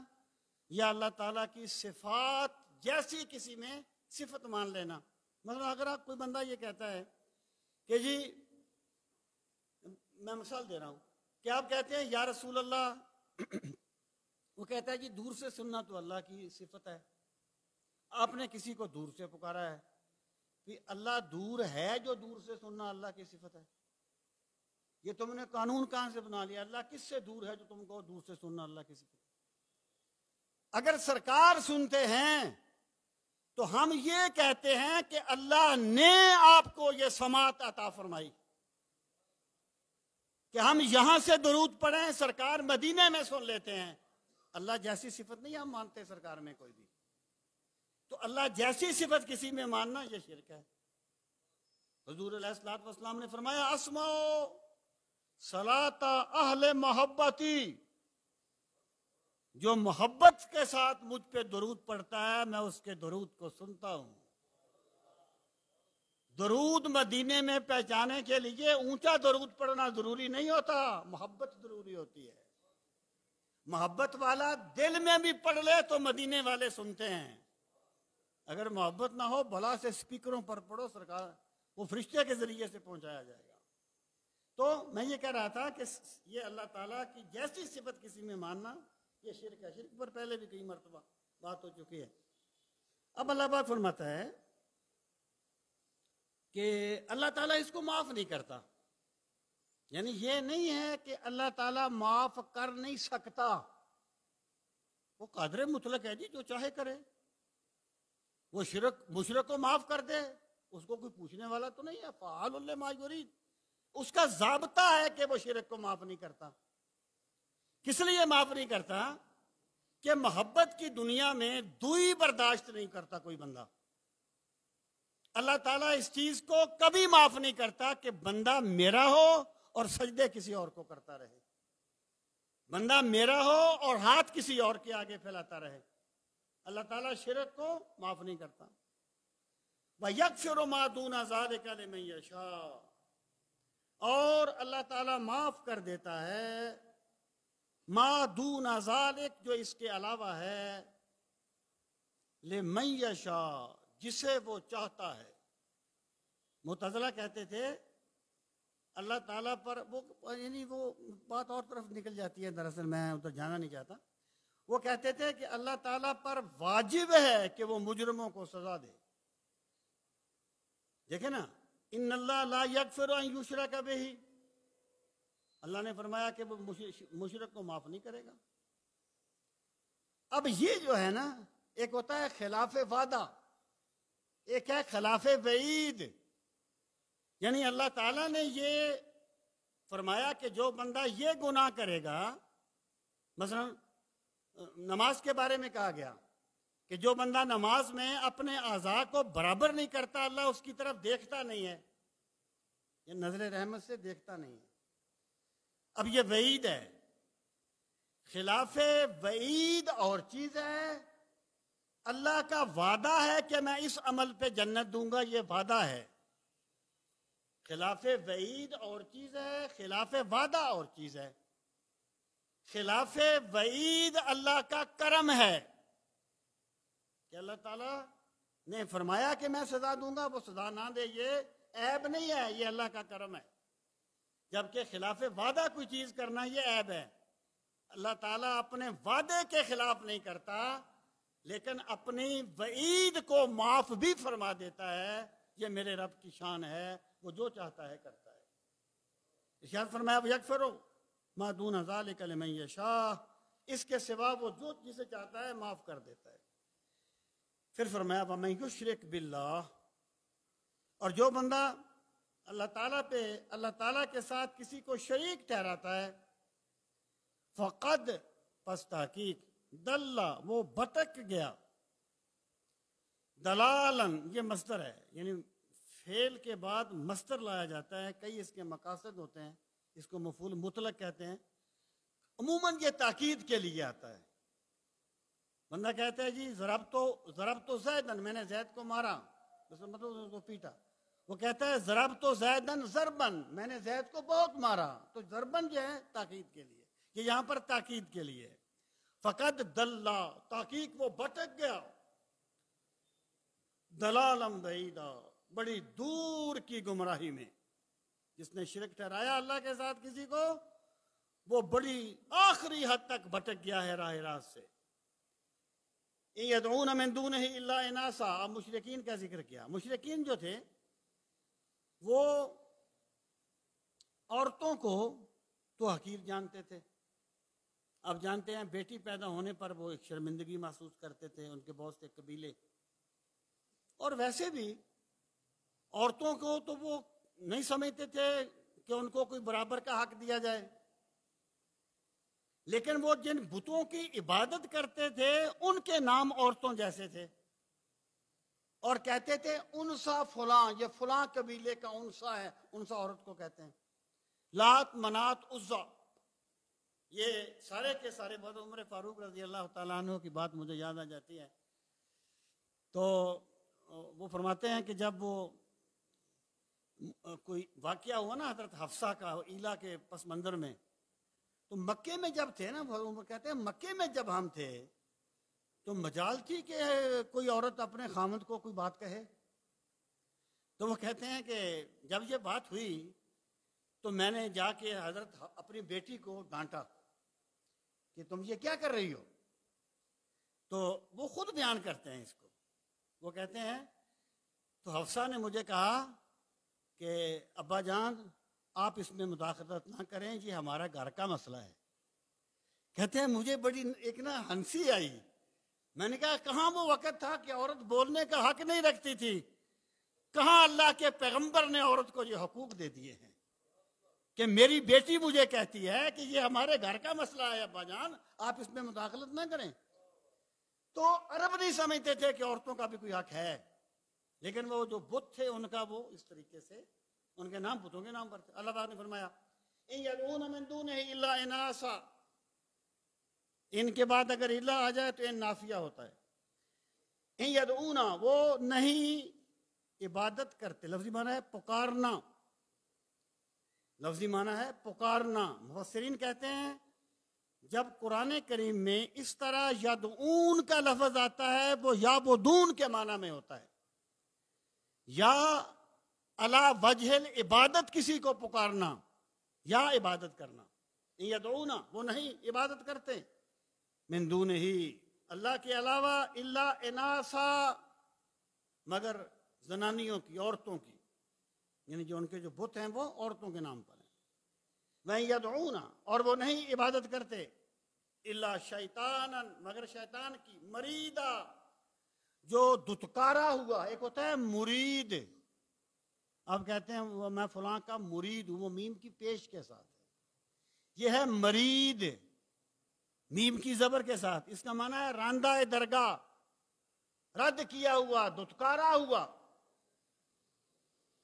Speaker 1: یا اللہ تعالیٰ کی صفات جیسی کسی میں صفت مان لینا. مثلا اگر آپ کوئی بندہ یہ کہتا ہے کہ جی، میں مثال دے رہا ہوں کہ آپ کہتے ہیں یا رسول اللہ، وہ کہتا ہے جی دور سے سننا تو اللہ کی صفت ہے. آپ نے کسی کو دور سے پکارا ہے، کہ اللہ دور ہے، جو دور سے سننا اللہ کی صفت ہے. یہ تم نے قانون کہاں سے بنا لیا؟ اللہ کس سے دور ہے جو تم کو دور سے سننا اللہ کی صفت ہے؟ اگر سرکار سنتے ہیں تو ہم یہ کہتے ہیں کہ اللہ نے آپ کو یہ سماعت عطا فرمائی کہ ہم یہاں سے درود پڑھیں، سرکار مدینے میں سن لیتے ہیں. اللہ جیسی صفت نہیں ہم مانتے سرکار میں کوئی بھی. تو اللہ جیسی صفت کسی میں ماننا یہ شرک ہے. حضور علیہ الصلوۃ والسلام نے فرمایا اسمعوا صلاۃ اہل محبتی، جو محبت کے ساتھ مجھ پہ درود پڑھتا ہے میں اس کے درود کو سنتا ہوں۔ درود مدینے میں پہچانے کے لیے اونچا درود پڑھنا ضروری نہیں ہوتا، محبت ضروری ہوتی ہے۔ محبت والا دل میں بھی پڑھ لے تو مدینے والے سنتے ہیں، اگر محبت نہ ہو بھلا سے سپیکروں پر پڑھو، سرکار وہ فرشتے کے ذریعے سے پہنچایا جائے گا۔ تو میں یہ کہہ رہا تھا کہ یہ اللہ تعالیٰ کی جیسی صفت کسی میں ماننا یہ شرک ہے۔ شرک پر پہلے بھی کئی مرتبہ بات ہو چکی ہے۔ اب اللہ پاک فرماتا ہے کہ اللہ تعالیٰ اس کو معاف نہیں کرتا، یعنی یہ نہیں ہے کہ اللہ تعالیٰ معاف کر نہیں سکتا، وہ قادر مطلق ہے جی، جو چاہے کرے۔ وہ مشرک کو معاف کر دے، اس کو کوئی پوچھنے والا تو نہیں ہے، فعال لما یرید۔ اس کا ضابطہ ہے کہ وہ شرک کو معاف نہیں کرتا۔ کس لیے معاف نہیں کرتا؟ کہ محبت کی دنیا میں دوئی برداشت نہیں کرتا کوئی بندہ۔ اللہ تعالیٰ اس چیز کو کبھی معاف نہیں کرتا کہ بندہ میرا ہو اور سجدے کسی اور کو کرتا رہے، بندہ میرا ہو اور ہاتھ کسی اور کے آگے پھیلاتا رہے۔ اللہ تعالیٰ شرک کو معاف نہیں کرتا۔ وَيَغْفِرُ مَا دُونَ ذَلِكَ لِمَن يَشَاءُ، اور اللہ تعالیٰ معاف کر دیتا ہے ما دون ذالک، جو اس کے علاوہ ہے، لمن یشاء، جسے وہ چاہتا ہے۔ معتزلہ کہتے تھے اللہ تعالیٰ پر یعنی وہ بات اور طرف نکل جاتی ہے، دراصل میں ادھر جانا نہیں چاہتا۔ وہ کہتے تھے کہ اللہ تعالیٰ پر واجب ہے کہ وہ مجرموں کو سزا دے۔ دیکھیں نا، ان اللہ لا یغفر ان یشرک بہ، اللہ نے فرمایا کہ وہ مشرک کو معاف نہیں کرے گا۔ اب یہ جو ہے نا، ایک ہوتا ہے خلاف وعدہ، ایک ہے خلاف وعید۔ یعنی اللہ تعالیٰ نے یہ فرمایا کہ جو بندہ یہ گناہ کرے گا، مثلا نماز کے بارے میں کہا گیا کہ جو بندہ نماز میں اپنے اعضاء کو برابر نہیں کرتا، اللہ اس کی طرف دیکھتا نہیں ہے، یہ نظر رحمت سے دیکھتا نہیں ہے۔ اب یہ وعید ہے، خلاف وعید اور چیز ہے۔ اللہ کا وعدہ ہے کہ میں اس عمل پہ جنت دوں گا، یہ وعدہ ہے۔ خلاف وعید اور چیز ہے، خلاف وعدہ اور چیز ہے۔ خلاف وعید اللہ کا کرم ہے کہ اللہ تعالیٰ نے فرمایا کہ میں سزا دوں گا، وہ سزا نہ دے، یہ عیب نہیں ہے، یہ اللہ کا کرم ہے۔ جبکہ خلاف وعدہ کوئی چیز کرنا یہ عیب ہے۔ اللہ تعالیٰ اپنے وعدے کے خلاف نہیں کرتا، لیکن اپنی وعید کو معاف بھی فرما دیتا ہے۔ یہ میرے رب کی شان ہے، وہ جو چاہتا ہے کرتا ہے۔ ارشاد فرمایا وَيَغْفِرُ مَا دُونَ ذَلِكَ لِمَن يَشَاءُ، اس کے سوا وہ جو جسے چاہتا ہے معاف کر دیتا ہے۔ پھر فرمایا وَمَن يُشْرِكْ بِاللَّهِ، اور جو بندہ اللہ تعالیٰ پہ، اللہ تعالیٰ کے ساتھ کسی کو شریک ٹھہراتا ہے، فقد، پس تحقیق، دل، وہ بھٹک گیا، دلالن، یہ مصدر ہے، یعنی فعل کے بعد مصدر لایا جاتا ہے، کئی اس کے مقاصد ہوتے ہیں، اس کو مفعول مطلق کہتے ہیں۔ عموماً یہ تاکید کے لیے آتا ہے۔ بندہ کہتا ہے جی ضرب تو زیدن، میں نے زید کو مارا، مطلب اس کو پیٹا۔ وہ کہتا ہے ضرب تو زیدن ضربن، میں نے زید کو بہت مارا، تو ضربن جو ہے تاکید کے لیے، یہ یہاں پر تاکید کے لیے ہے۔ فقد دلّا، تحقیق وہ بھٹک گیا، دلالم بعیدا، بڑی دور کی گمراہی میں۔ جس نے شرک ٹھہرایا اللہ کے ساتھ کسی کو، وہ بڑی آخری حد تک بھٹک گیا ہے راہ راست سے۔ اِن يَدْعُونَ مِن دُونِهِ إِلَّا إِنَاثًا، اب مشرکین کا ذکر کیا۔ مشرکین جو تھے وہ عورتوں کو تو حقیر جانتے تھے۔ اب جانتے ہیں بیٹی پیدا ہونے پر وہ ایک شرمندگی محسوس کرتے تھے، ان کے بہت سے قبیلے۔ اور ویسے بھی عورتوں کو تو وہ نہیں سمجھتے تھے کہ ان کو کوئی برابر کا حق دیا جائے، لیکن وہ جن بتوں کی عبادت کرتے تھے ان کے نام عورتوں جیسے تھے، اور کہتے تھے انسا فلاں، یہ فلاں قبیلے کا انسا ہے، انسا عورت کو کہتے ہیں۔ لات، منات، عزا، یہ سارے کے سارے بات عمر فاروق رضی اللہ تعالیٰ عنہ کی بات مجھے یاد آ جاتی ہے. تو وہ فرماتے ہیں کہ جب وہ کوئی واقعہ ہوا نا حضرت حفصہ کا ایلا کے پس منظر میں، تو مکے میں جب تھے نا، وہ کہتے ہیں مکے میں جب ہم تھے تو مجال تھی کہ کوئی عورت اپنے خامند کو کوئی بات کہے. تو وہ کہتے ہیں کہ جب یہ بات ہوئی تو میں نے جا کے حضرت اپنی بیٹی کو ڈانٹا کہ تم یہ کیا کر رہی ہو. تو وہ خود بیان کرتے ہیں اس کو. وہ کہتے ہیں تو حفصہ نے مجھے کہا کہ ابا جان آپ اس میں مداخلت نہ کریں، یہ ہمارا گھر کا مسئلہ ہے. کہتے ہیں مجھے بڑی ایک نا ہنسی آئی. میں نے کہا کہاں وہ وقت تھا کہ عورت بولنے کا حق نہیں رکھتی تھی، کہاں اللہ کے پیغمبر نے عورت کو یہ حقوق دے دیے ہیں کہ میری بیٹی مجھے کہتی ہے کہ یہ ہمارے گھر کا مسئلہ ہے ابا جان، آپ اس میں مداخلت نہ کریں. تو عرب نہیں سمجھتے تھے کہ عورتوں کا بھی کوئی حق ہے، لیکن وہ جو بت تھے ان کا وہ اس طریقے سے ان کے نام بتوں کے نام پر تھے. اللہ پاک نے فرمایا ان یدعون من دونہ الا اناسا، ان کے بعد اگر الا آ جائے تو ان نافیہ ہوتا ہے. ان یدعون وہ نہیں عبادت کرتے، لفظی معنی ہے پکارنا، لفظی معنی ہے پکارنا. مفسرین کہتے ہیں جب قرآن کریم میں اس طرح یدعون کا لفظ آتا ہے وہ یعبدون کے معنی میں ہوتا ہے، یا علی وجہ العبادت کسی کو پکارنا یا عبادت کرنا. یدعون وہ نہیں عبادت کرتے، من دونہ اللہ کے علاوہ، الا اناسا مگر زنانیوں کی، عورتوں کی، یعنی جو ان کے جو بت ہیں وہ عورتوں کے نام پر ہیں. وہ یدعون اور وہ نہیں عبادت کرتے، الا شیطانا مگر شیطان کی، مریدا جو دتکارا ہوا. ایک ہوتا ہے مرید، اب کہتے ہیں وہ میں فلاں کا مرید ہوں، وہ میم کی پیش کے ساتھ ہے. یہ ہے مرید میم کی زبر کے ساتھ، اس کا معنی ہے راندہ درگاہ، رد کیا ہوا، دتکارا ہوا.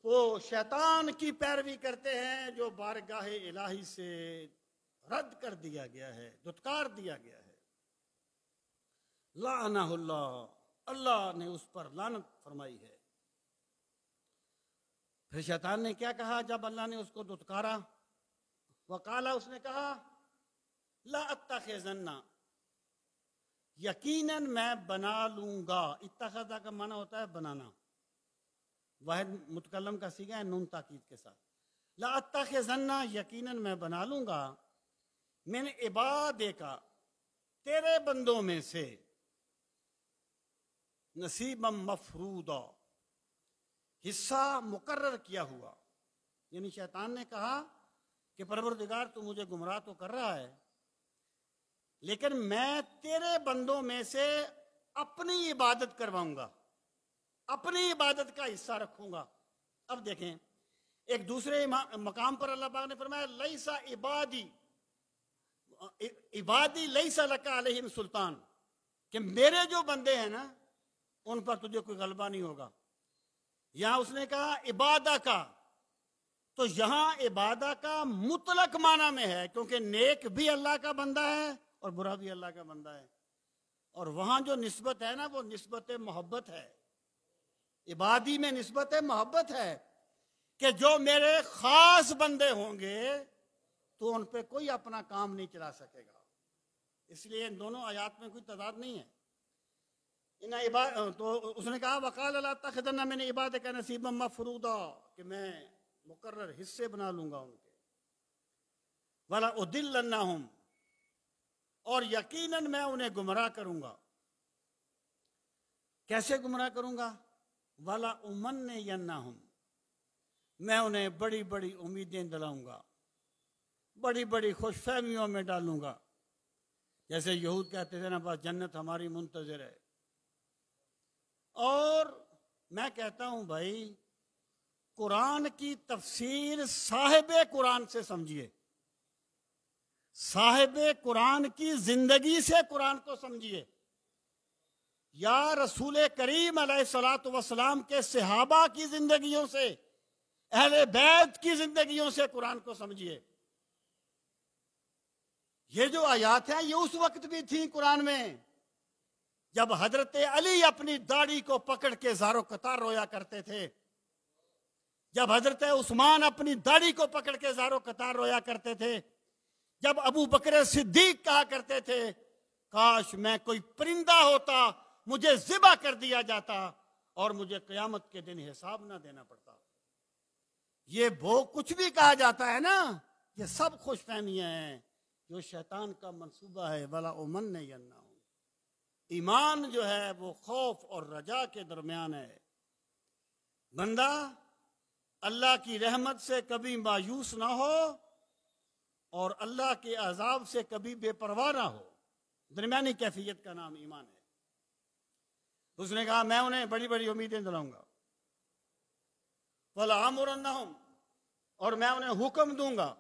Speaker 1: وہ شیطان کی پیروی کرتے ہیں جو بارگاہ الہی سے رد کر دیا گیا ہے، دتکار دیا گیا ہے. لعنہ اللہ، اللہ نے اس پر لعنت فرمائی ہے. پھر شیطان نے کیا کہا جب اللہ نے اس کو دتکارا؟ وقالا، اس نے کہا لا اتخذن، یقیناً میں بنا لوں گا. اتخذہ کا معنی ہوتا ہے بنانا، واحد متکلم کا صیغہ ہے نون تاکید کے ساتھ. لا اتخذن یقیناً میں بنا لوں گا، من عبادکا تیرے بندوں میں سے، نصیبا مفروضا حصہ مقرر کیا ہوا. یعنی شیطان نے کہا کہ پروردگار تو مجھے گمراہ تو کر رہا ہے، لیکن میں تیرے بندوں میں سے اپنی عبادت کرواؤں گا، اپنی عبادت کا حصہ رکھوں گا. اب دیکھیں ایک دوسرے مقام پر اللہ پاک نے فرمایا لیسا عبادی، عبادی لیسا لکا علیہم سلطان، کہ میرے جو بندے ہیں نا ان پر تجھے کوئی غلبہ نہیں ہوگا. یہاں اس نے کہا عبادہ کا، تو یہاں عبادہ کا مطلق معنی میں ہے، کیونکہ نیک بھی اللہ کا بندہ ہے اور برا بھی اللہ کا بندہ ہے. اور وہاں جو نسبت ہے نا وہ نسبت محبت ہے. عبادی میں نسبت محبت ہے کہ جو میرے خاص بندے ہوں گے تو ان پہ کوئی اپنا کام نہیں چلا سکے گا. اس لیے ان دونوں آیات میں کوئی تضاد نہیں ہے. تو اس نے کہا وقال لا تخذن من عبادک نصیبا مفروضا، کہ میں مقرر حصے بنا لوں گا ان کے. ولا ادلنہم، اور یقیناً میں انہیں گمراہ کروں گا. کیسے گمراہ کروں گا؟ ولا امنینہم، میں انہیں بڑی بڑی امیدیں دلاؤں گا، بڑی بڑی خوش فہمیوں میں ڈالوں گا. جیسے یہود کہتے تھے نا بس جنت ہماری منتظر ہے. اور میں کہتا ہوں بھائی قرآن کی تفسیر صاحب قرآن سے سمجھیے، صاحب قرآن کی زندگی سے قرآن کو سمجھیے، یا رسول کریم علیہ الصلوۃ والسلام کے صحابہ کی زندگیوں سے، اہل بیت کی زندگیوں سے قرآن کو سمجھیے. یہ جو آیات ہیں یہ اس وقت بھی تھیں قرآن میں جب حضرت علی اپنی داڑھی کو پکڑ کے زارو قطار رویا کرتے تھے، جب حضرت عثمان اپنی داڑھی کو پکڑ کے زارو قطار رویا کرتے تھے، جب ابو بکر صدیق کہا کرتے تھے کاش میں کوئی پرندہ ہوتا، مجھے ذبح کر دیا جاتا اور مجھے قیامت کے دن حساب نہ دینا پڑتا۔ یہ وہ کچھ بھی کہا جاتا ہے نا، یہ سب خوش فہمیاں ہیں جو شیطان کا منصوبہ ہے۔ وَلَا أُمَنِّيَنَّهُمْ، ایمان جو ہے وہ خوف اور رجا کے درمیان ہے۔ بندہ اللہ کی رحمت سے کبھی مایوس نہ ہو اور اللہ کے عذاب سے کبھی بے پرواہ نہ ہو، درمیانی کیفیت کا نام ایمان ہے۔ اس نے کہا میں انہیں بڑی بڑی امیدیں دلاؤں گا، وَلَآمُرَنَّهُمْ، اور میں انہیں حکم دوں گا۔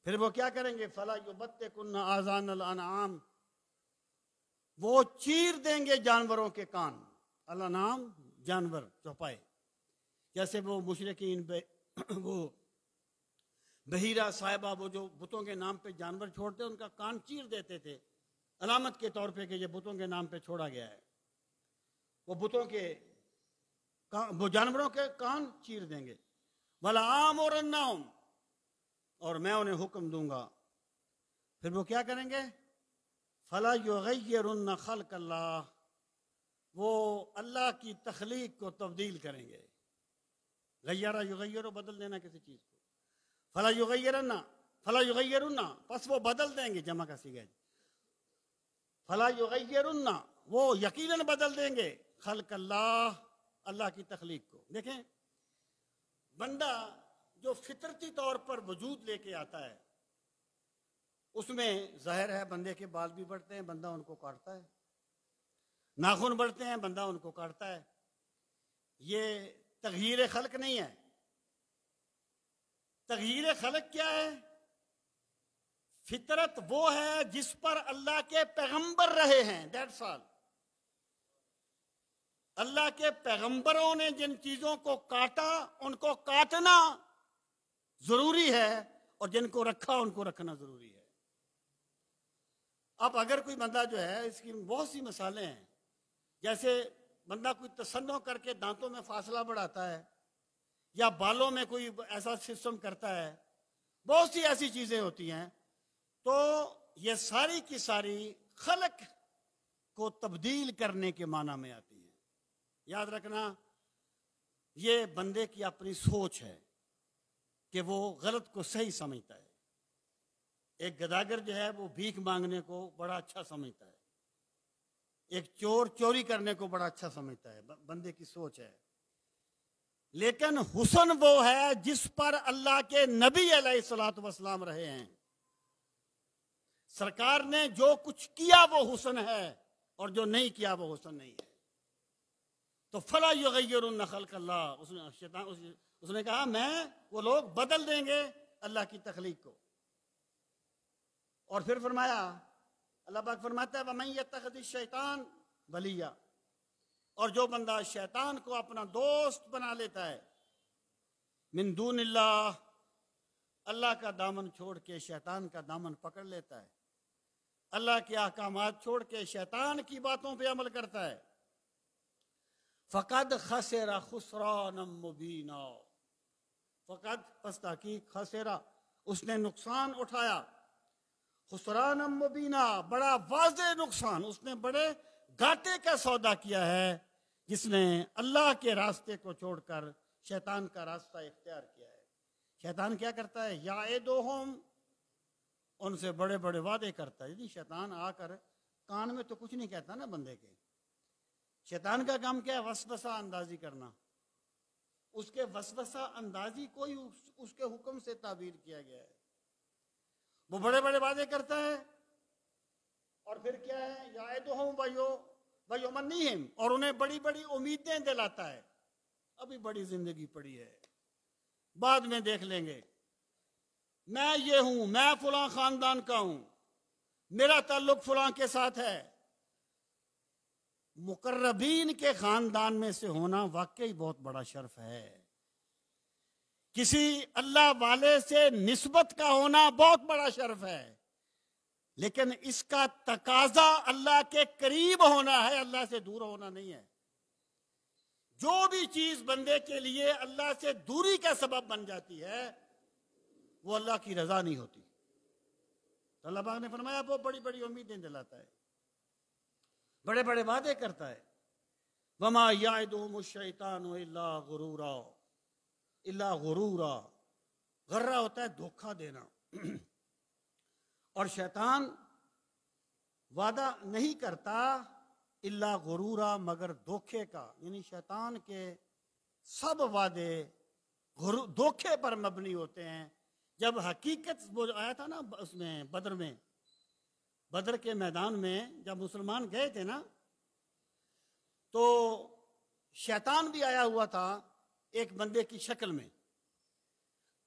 Speaker 1: پھر وہ کیا کریں گے؟ فَلَا يُبَتِّكُنَّ آذَانَ الْأَنْعَامِ، وہ چیر دیں گے جانوروں کے کان۔ الانعام جانور، چوپائے، جیسے وہ مشرکین وہ بحیرہ صاحبہ وہ جو بتوں کے نام پہ جانور چھوڑتے ان کا کان چیر دیتے تھے علامت کے طور پہ کہ یہ بتوں کے نام پہ چھوڑا گیا ہے۔ وہ بتوں کے وہ جانوروں کے کان چیر دیں گے۔ وَلَآمُرَنَّهُمْ، اور میں انہیں حکم دوں گا۔ پھر وہ کیا کریں گے؟ فَلَا يُغَيِّرُنَّ خَلْقَ اللَّهِ، وہ اللہ کی تخلیق کو تبدیل کریں گے۔ غیرہ یغیرو، بدل دینا کسی چیز کو۔ فَلَا يُغَيِّرُنَّ، پس وہ بدل دیں گے، جمع کا صیغہ ہے۔ فَلَا يُغَيِّرُنَّ، وہ یقیناً بدل دیں گے خلق اللہ، اللہ کی تخلیق کو۔ دیکھیں بندہ جو فطرتی طور پر وجود لے کے آتا ہے اس میں ظاہر ہے بندے کے بال بھی بڑھتے ہیں، بندہ ان کو کاٹتا ہے، ناخن بڑھتے ہیں، بندہ ان کو کاٹتا ہے۔ یہ تغییر خلق نہیں ہے۔ تغییر خلق کیا ہے؟ فطرت وہ ہے جس پر اللہ کے پیغمبر رہے ہیں، دیٹس آل۔ اللہ کے پیغمبروں نے جن چیزوں کو کاٹا ان کو کاٹنا ضروری ہے، اور جن کو رکھا ان کو رکھنا ضروری ہے۔ اب اگر کوئی بندہ جو ہے، اس کی بہت سی مثالیں ہیں، جیسے بندہ کوئی تصنع کر کے دانتوں میں فاصلہ بڑھاتا ہے یا بالوں میں کوئی ایسا سسٹم کرتا ہے، بہت سی ایسی چیزیں ہوتی ہیں، تو یہ ساری کی ساری خلق کو تبدیل کرنے کے معنی میں آتی ہیں۔ یاد رکھنا یہ بندے کی اپنی سوچ ہے کہ وہ غلط کو صحیح سمجھتا ہے۔ ایک گداگر جو ہے وہ بھیک مانگنے کو بڑا اچھا سمجھتا ہے، ایک چور چوری کرنے کو بڑا اچھا سمجھتا ہے، بندے کی سوچ ہے۔ لیکن حسن وہ ہے جس پر اللہ کے نبی علیہ الصلوۃ والسلام رہے ہیں۔ سرکار نے جو کچھ کیا وہ حسن ہے، اور جو نہیں کیا وہ حسن نہیں ہے۔ تو فلا یغیرن خلق اللہ، اس نے کہا وہ لوگ بدل دیں گے اللہ کی تخلیق کو۔ اور پھر فرمایا، اللہ پاک فرماتا ہے وَمَن يَتَّخِذِ الشَّيْطَانَ وَلِيًّا، اور جو بندہ شیطان کو اپنا دوست بنا لیتا ہے، من دون اللہ، اللہ کا دامن چھوڑ کے شیطان کا دامن پکڑ لیتا ہے، اللہ کے احکامات چھوڑ کے شیطان کی باتوں پہ عمل کرتا ہے، فقد خسر خسرانا مبینا، فقد پس تحقیق خسر، اس نے نقصان اٹھایا، خسرانا مبینا، بڑا واضح نقصان، اس نے بڑے گھاٹے کا سودا کیا ہے جس نے اللہ کے راستے کو چھوڑ کر شیطان کا راستہ اختیار کیا ہے۔ شیطان کیا کرتا ہے؟ یعدہم، ان سے بڑے بڑے وعدے کرتا ہے۔ شیطان آ کر کان میں تو کچھ نہیں کہتا نا بندے کے، شیطان کا کام کیا ہے؟ وسوسہ اندازی کرنا۔ اس کے وسوسہ اندازی کو ہی اس کے حکم سے تعبیر کیا گیا ہے۔ وہ بڑے بڑے وعدے کرتا ہے، اور پھر کیا ہے؟ یعدہم ویمنیہم، اور انہیں بڑی بڑی امیدیں دلاتا ہے۔ ابھی بڑی زندگی پڑی ہے، بعد میں دیکھ لیں گے، میں یہ ہوں، میں فلاں خاندان کا ہوں، میرا تعلق فلاں کے ساتھ ہے۔ مقربین کے خاندان میں سے ہونا واقعی بہت بڑا شرف ہے۔ کسی اللہ والے سے نسبت کا ہونا بہت بڑا شرف ہے۔ لیکن اس کا تقاضا اللہ کے قریب ہونا ہے، اللہ سے دور ہونا نہیں ہے۔ جو بھی چیز بندے کے لیے اللہ سے دوری کا سبب بن جاتی ہے وہ اللہ کی رضا نہیں ہوتی۔ تو اللہ پاک نے فرمایا وہ بڑی بڑی امیدیں دلاتا ہے، بڑے بڑے وعدے کرتا ہے۔ وما یعدہم الشیطان الا غرورا، الا غرورا، غرہ ہوتا ہے دھوکہ دینا، اور شیطان وعدہ نہیں کرتا الا غرورا مگر دھوکے کا، یعنی شیطان کے سب وعدے دھوکے پر مبنی ہوتے ہیں۔ جب حقیقت وہ آیا تھا نا اس میں بدر کے میدان میں جب مسلمان گئے تھے نا، تو شیطان بھی آیا ہوا تھا ایک بندے کی شکل میں۔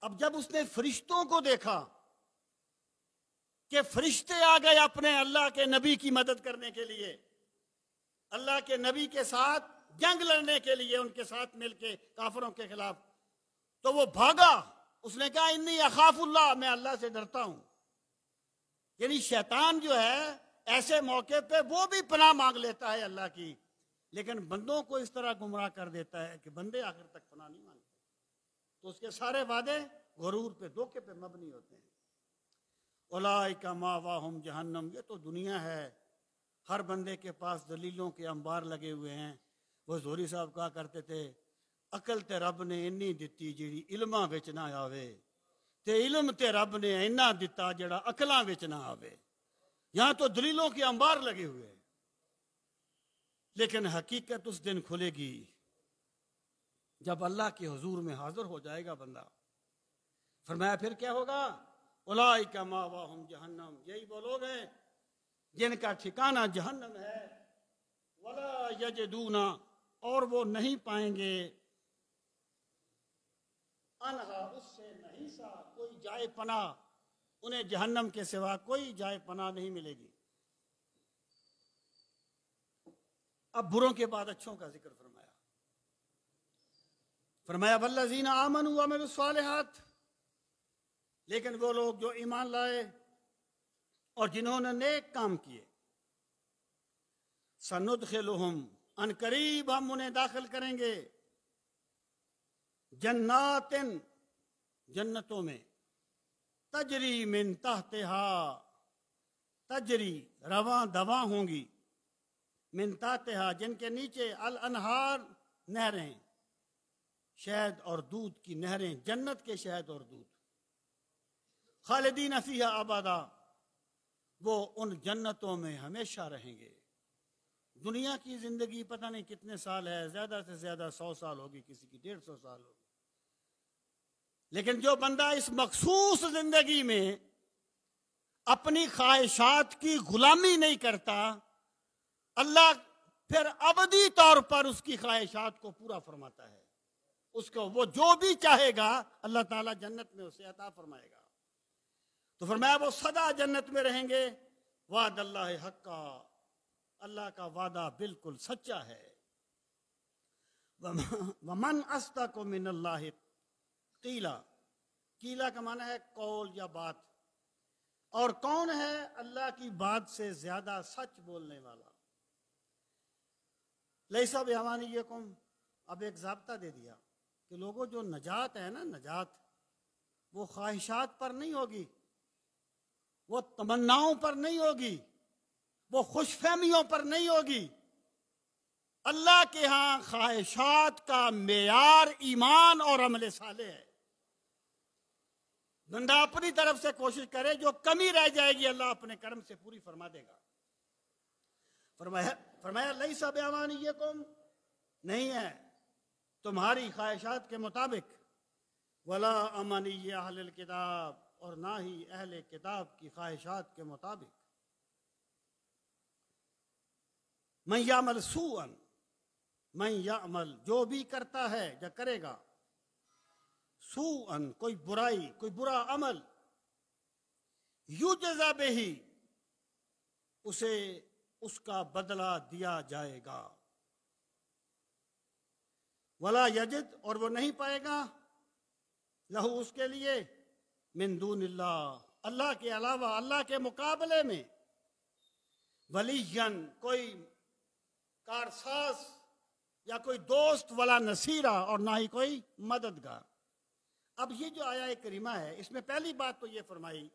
Speaker 1: اب جب اس نے فرشتوں کو دیکھا کہ فرشتے آ گئے اپنے اللہ کے نبی کی مدد کرنے کے لیے، اللہ کے نبی کے ساتھ جنگ لڑنے کے لیے، ان کے ساتھ مل کے کافروں کے خلاف، تو وہ بھاگا۔ اس نے کہا انی اخاف اللہ، میں اللہ سے ڈرتا ہوں۔ یعنی شیطان جو ہے ایسے موقع پہ وہ بھی پناہ مانگ لیتا ہے اللہ کی، لیکن بندوں کو اس طرح گمراہ کر دیتا ہے کہ بندے آخر تک پناہ نہیں مانگتے، تو اس کے سارے وعدے غرور پہ، دھوکے پہ مبنی ہوتے ہیں۔ اولئک مأواہم جہنم، یہ تو دنیا ہے، ہر بندے کے پاس دلیلوں کے انبار لگے ہوئے ہیں۔ وہ زہری صاحب کہا کرتے تھے عقل تے رب نے انی دتی جیڑی علماں وچ نہ آوے، تے علم تے رب نے اینا دتا جڑا عقلاں وچ نہ آوے۔ یہاں تو دلیلوں کے انبار لگے ہوئے ہیں، لیکن حقیقت اس دن کھلے گی جب اللہ کے حضور میں حاضر ہو جائے گا بندہ۔ فرمایا پھر کیا ہوگا؟ اولئک مأواہم جہنم، یہی وہ لوگ ہیں جن کا ٹھکانہ جہنم ہے۔ ولا یجدون، اور وہ نہیں پائیں گے انہا، اس سے نہیں سا، کوئی جائے پناہ، انہیں جہنم کے سوا کوئی جائے پناہ نہیں ملے گی۔ اب بروں کے بعد اچھوں کا ذکر فرمایا والذین آمنوا وعملوا الصالحات، لیکن وہ لوگ جو ایمان لائے اور جنہوں نے نیک کام کیے، سندخلہم، ان قریب ہم انہیں داخل کریں گے، جنات، جنتوں میں، تجری من تحتہا، تجری رواں دواں ہوں گی، من تحتہا جن کے نیچے، الانہار نہریں، شہد اور دودھ کی نہریں، جنت کے شہد اور دودھ، خالدین فیہا ابدا، وہ ان جنتوں میں ہمیشہ رہیں گے۔ دنیا کی زندگی پتہ نہیں کتنے سال ہے، زیادہ سے زیادہ 100 سال ہوگی، کسی کی 150 سال ہوگی، لیکن جو بندہ اس مخصوص زندگی میں اپنی خواہشات کی غلامی نہیں کرتا، اللہ پھر ابدی طور پر اس کی خواہشات کو پورا فرماتا ہے۔ اس کو وہ جو بھی چاہے گا اللہ تعالیٰ جنت میں اسے عطا فرمائے گا۔ تو فرمایا وہ سدا جنت میں رہیں گے۔ وعد اللہ حقا، اللہ کا وعدہ بالکل سچا ہے۔ ومن اصدق من اللہ قیلا، قیلا کا معنی ہے قول یا بات، اور کون ہے اللہ کی بات سے زیادہ سچ بولنے والا۔ لیسا بامانیکم، اب ایک ضابطہ دے دیا کہ لوگوں جو نجات ہے نا، نجات وہ خواہشات پر نہیں ہوگی، وہ تمناؤں پر نہیں ہوگی، وہ خوش فہمیوں پر نہیں ہوگی۔ اللہ کے ہاں خواہشات کا معیار ایمان اور عمل صالح ہے۔ بندہ اپنی طرف سے کوشش کرے، جو کمی رہ جائے گی اللہ اپنے کرم سے پوری فرما دے گا۔ فرمایا لیسا بامانیکم، نہیں ہے تمہاری خواہشات کے مطابق، ولا امانی اہل الکتاب، اور نہ ہی اہل کتاب کی خواہشات کے مطابق۔ من یعمل سوءا، من یعمل جو بھی کرتا ہے یا کرے گا، سوءا کوئی برائی، کوئی برا عمل، یجزا بہ، اسے اس کا بدلہ دیا جائے گا، ولا یجد، اور وہ نہیں پائے گا، لہو اس کے لیے، من دون اللہ، اللہ کے علاوہ اللہ کے مقابلے میں ولیًا کوئی کارساز یا کوئی دوست ولا نصیرہ اور نہ ہی کوئی مددگار. اب یہ جو آیا کریمہ ہے اس میں پہلی بات تو یہ فرمائی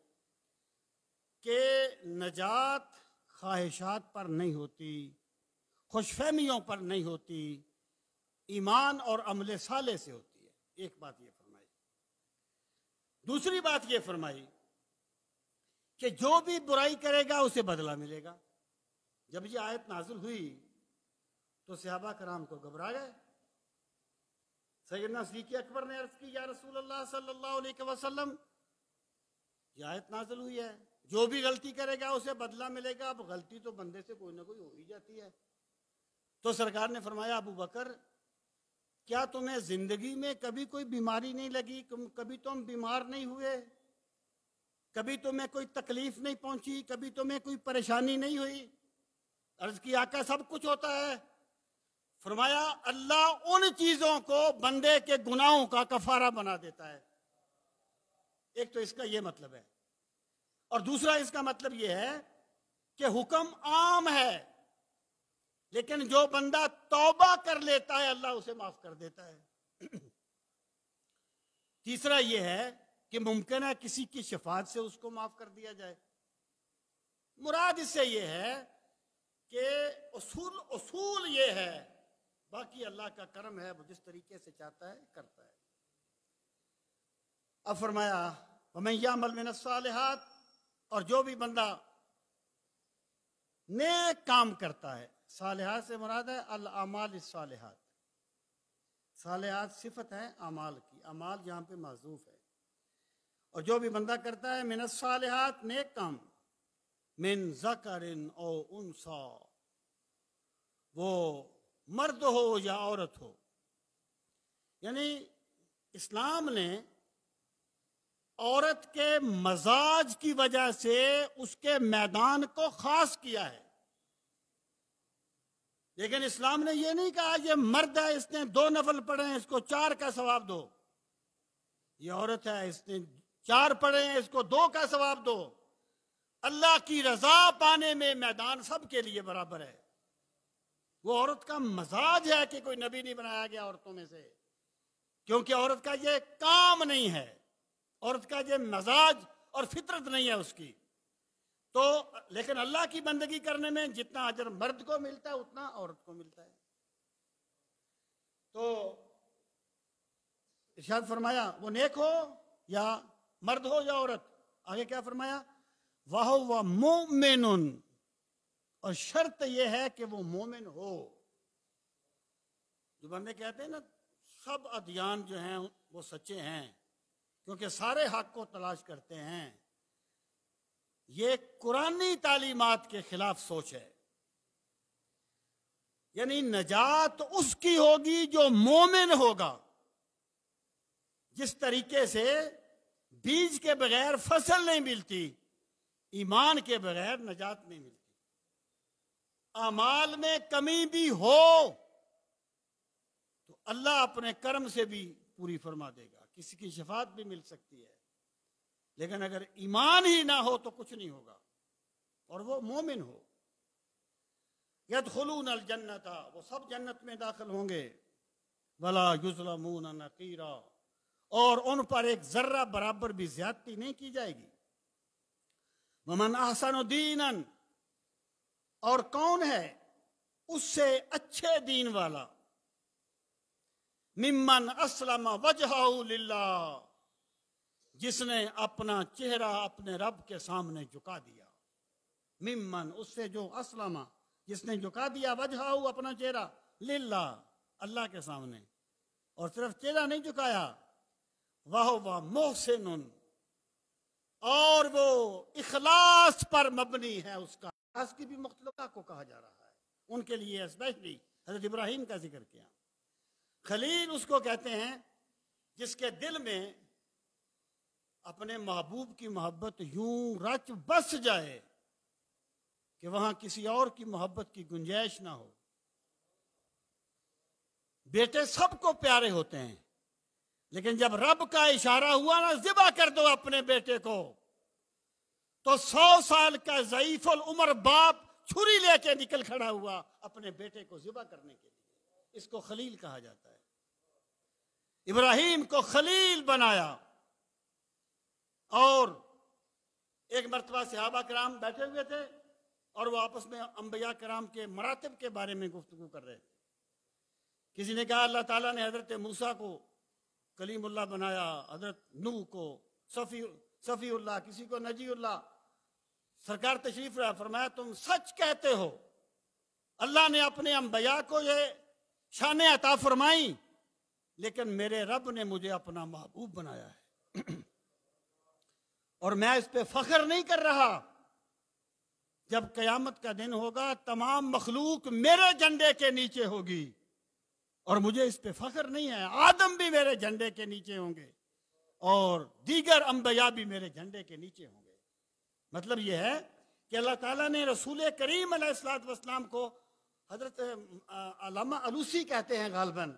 Speaker 1: کہ نجات خواہشات پر نہیں ہوتی، خوش فہمیوں پر نہیں ہوتی، ایمان اور عمل صالح سے ہوتی ہے. ایک بات یہ فرمائی. دوسری بات یہ فرمائی کہ جو بھی برائی کرے گا اسے بدلہ ملے گا. جب یہ آیت نازل ہوئی تو صحابہ کرام کو گھبرا گئے. سیدنا صدیق اکبر نے عرض کی یا رسول اللہ صلی اللہ علیہ وسلم یہ آیت نازل ہوئی ہے جو بھی غلطی کرے گا اسے بدلہ ملے گا. اب غلطی تو بندے سے کوئی نہ کوئی ہو ہی جاتی ہے. تو سرکار نے فرمایا ابو بکر کیا تمہیں زندگی میں کبھی کوئی بیماری نہیں لگی، کبھی تم بیمار نہیں ہوئے، کبھی تمہیں کوئی تکلیف نہیں پہنچی، کبھی تمہیں کوئی پریشانی نہیں ہوئی؟ عرض کی آقا سب کچھ ہوتا ہے. فرمایا اللہ ان چیزوں کو بندے کے گناہوں کا کفارہ بنا دیتا ہے. ایک تو اس کا یہ مطلب ہے، اور دوسرا اس کا مطلب یہ ہے کہ حکم عام ہے لیکن جو بندہ توبہ کر لیتا ہے اللہ اسے معاف کر دیتا ہے. تیسرا یہ ہے کہ ممکن ہے کسی کی شفاعت سے اس کو معاف کر دیا جائے. مراد اس سے یہ ہے کہ اصول یہ ہے، باقی اللہ کا کرم ہے، وہ جس طریقے سے چاہتا ہے کرتا ہے. اب فرمایا وَمَن يَعْمَلْ مِنَ الصَّالِحَاتِ، اور جو بھی بندہ نیک کام کرتا ہے. صالحات سے مراد ہے الاعمال الصالحات. صالحات صفت ہے اعمال کی، اعمال یہاں پہ معذوف ہے. اور جو بھی بندہ کرتا ہے من الصالحات نیک کام، من ذکر او انثی، وہ مرد ہو یا عورت ہو. یعنی اسلام نے عورت کے مزاج کی وجہ سے اس کے میدان کو خاص کیا ہے، لیکن اسلام نے یہ نہیں کہا یہ مرد ہے اس نے 2 نفل پڑھے ہیں اس کو 4 کا ثواب دو، یہ عورت ہے اس نے 4 پڑھے ہیں اس کو 2 کا ثواب دو. اللہ کی رضا پانے میں میدان سب کے لیے برابر ہے. وہ عورت کا مزاج ہے کہ کوئی نبی نہیں بنایا گیا عورتوں میں سے، کیونکہ عورت کا یہ کام نہیں ہے، عورت کا یہ مزاج اور فطرت نہیں ہے اس کی. تو لیکن اللہ کی بندگی کرنے میں جتنا اجر مرد کو ملتا ہے اتنا عورت کو ملتا ہے. تو ارشاد فرمایا وہ نیک ہو یا مرد ہو یا عورت. آگے کیا فرمایا وَهُوَ مُؤْمِنٌ، اور شرط یہ ہے کہ وہ مومن ہو. جو بندے کہتے ہیں نا سب ادیان جو ہیں وہ سچے ہیں کیونکہ سارے حق کو تلاش کرتے ہیں، یہ قرآنی تعلیمات کے خلاف سوچ ہے. یعنی نجات اس کی ہوگی جو مومن ہوگا. جس طریقے سے بیج کے بغیر فصل نہیں ملتی، ایمان کے بغیر نجات نہیں ملتی. اعمال میں کمی بھی ہو تو اللہ اپنے کرم سے بھی پوری فرما دے گا، کسی کی شفاعت بھی مل سکتی ہے. لیکن اگر ایمان ہی نہ ہو تو کچھ نہیں ہوگا، اور وہ مومن ہو. یدخلون الجنت، وہ سب جنت میں داخل ہوں گے. ولا یظلمون نقیرا، اور ان پر ایک ذرہ برابر بھی زیادتی نہیں کی جائے گی. ومن احسن دینا، اور کون ہے اس سے اچھے دین والا، ممن اسلم وجہہ للہ، جس نے اپنا چہرہ اپنے رب کے سامنے جھکا دیا. ممن، اس سے جو اسلم، جس نے جھکا دیا وجہہ، اپنا چہرہ، للہ، اللہ کے سامنے. اور صرف چہرہ نہیں جھکایا، وَهُوَ مُحْسِنٌ، اور وہ اخلاص پر مبنی ہے. اس کا اخلاص کی بھی مخلوقہ کو کہا جا رہا ہے. ان کے لیے اسپیشلی حضرت ابراہیم کا ذکر کیا. خلیل اس کو کہتے ہیں جس کے دل میں اپنے محبوب کی محبت یوں رچ بس جائے کہ وہاں کسی اور کی محبت کی گنجائش نہ ہو. بیٹے سب کو پیارے ہوتے ہیں، لیکن جب رب کا اشارہ ہوا نا ذبح کر دو اپنے بیٹے کو، تو 100 سال کا ضعیف العمر باپ چھری لے کے نکل کھڑا ہوا اپنے بیٹے کو ذبح کرنے کے لیے. اس کو خلیل کہا جاتا ہے. ابراہیم کو خلیل بنایا. اور ایک مرتبہ صحابہ کرام بیٹھے ہوئے تھے اور وہ آپس میں انبیاء کرام کے مراتب کے بارے میں گفتگو کر رہے تھے. کسی نے کہا اللہ تعالیٰ نے حضرت موسیٰ کو کلیم اللہ بنایا، حضرت نوح کو صفی اللہ، کسی کو نجی اللہ. سرکار تشریف رہا، فرمایا تم سچ کہتے ہو، اللہ نے اپنے انبیاء کو یہ شانیں عطا فرمائیں، لیکن میرے رب نے مجھے اپنا محبوب بنایا ہے اور میں اس پہ فخر نہیں کر رہا. جب قیامت کا دن ہوگا تمام مخلوق میرے جھنڈے کے نیچے ہوگی اور مجھے اس پہ فخر نہیں ہے. آدم بھی میرے جھنڈے کے نیچے ہوں گے اور دیگر انبیاء بھی میرے جھنڈے کے نیچے ہوں گے. مطلب یہ ہے کہ اللہ تعالیٰ نے رسول کریم علیہ الصلوۃ والسلام کو، حضرت علامہ علوسی کہتے ہیں غالباً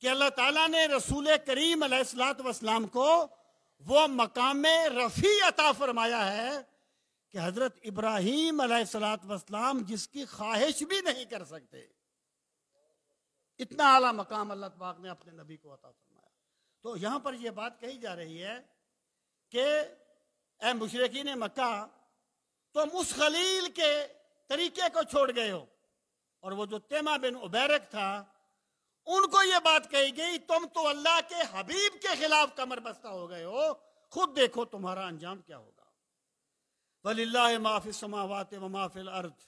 Speaker 1: کہ اللہ تعالیٰ نے رسول کریم علیہ الصلوۃ والسلام کو وہ مقام رفیع عطا فرمایا ہے کہ حضرت ابراہیم علیہ الصلوۃ والسلام جس کی خواہش بھی نہیں کر سکتے. اتنا اعلیٰ مقام اللہ پاک نے اپنے نبی کو عطا فرمایا. تو یہاں پر یہ بات کہی جا رہی ہے کہ اے مشرکین مکہ، تم اس خلیل کے طریقے کو چھوڑ گئے ہو. اور وہ جو تیمہ بن عبیرک تھا ان کو یہ بات کہی گئی تم تو اللہ کے حبیب کے خلاف کمر بستہ ہو گئے ہو، خود دیکھو تمہارا انجام کیا ہوگا. وَلِلَّهِ مَا فِي السَّمَاوَاتِ وَمَا فِي الْأَرْضِ،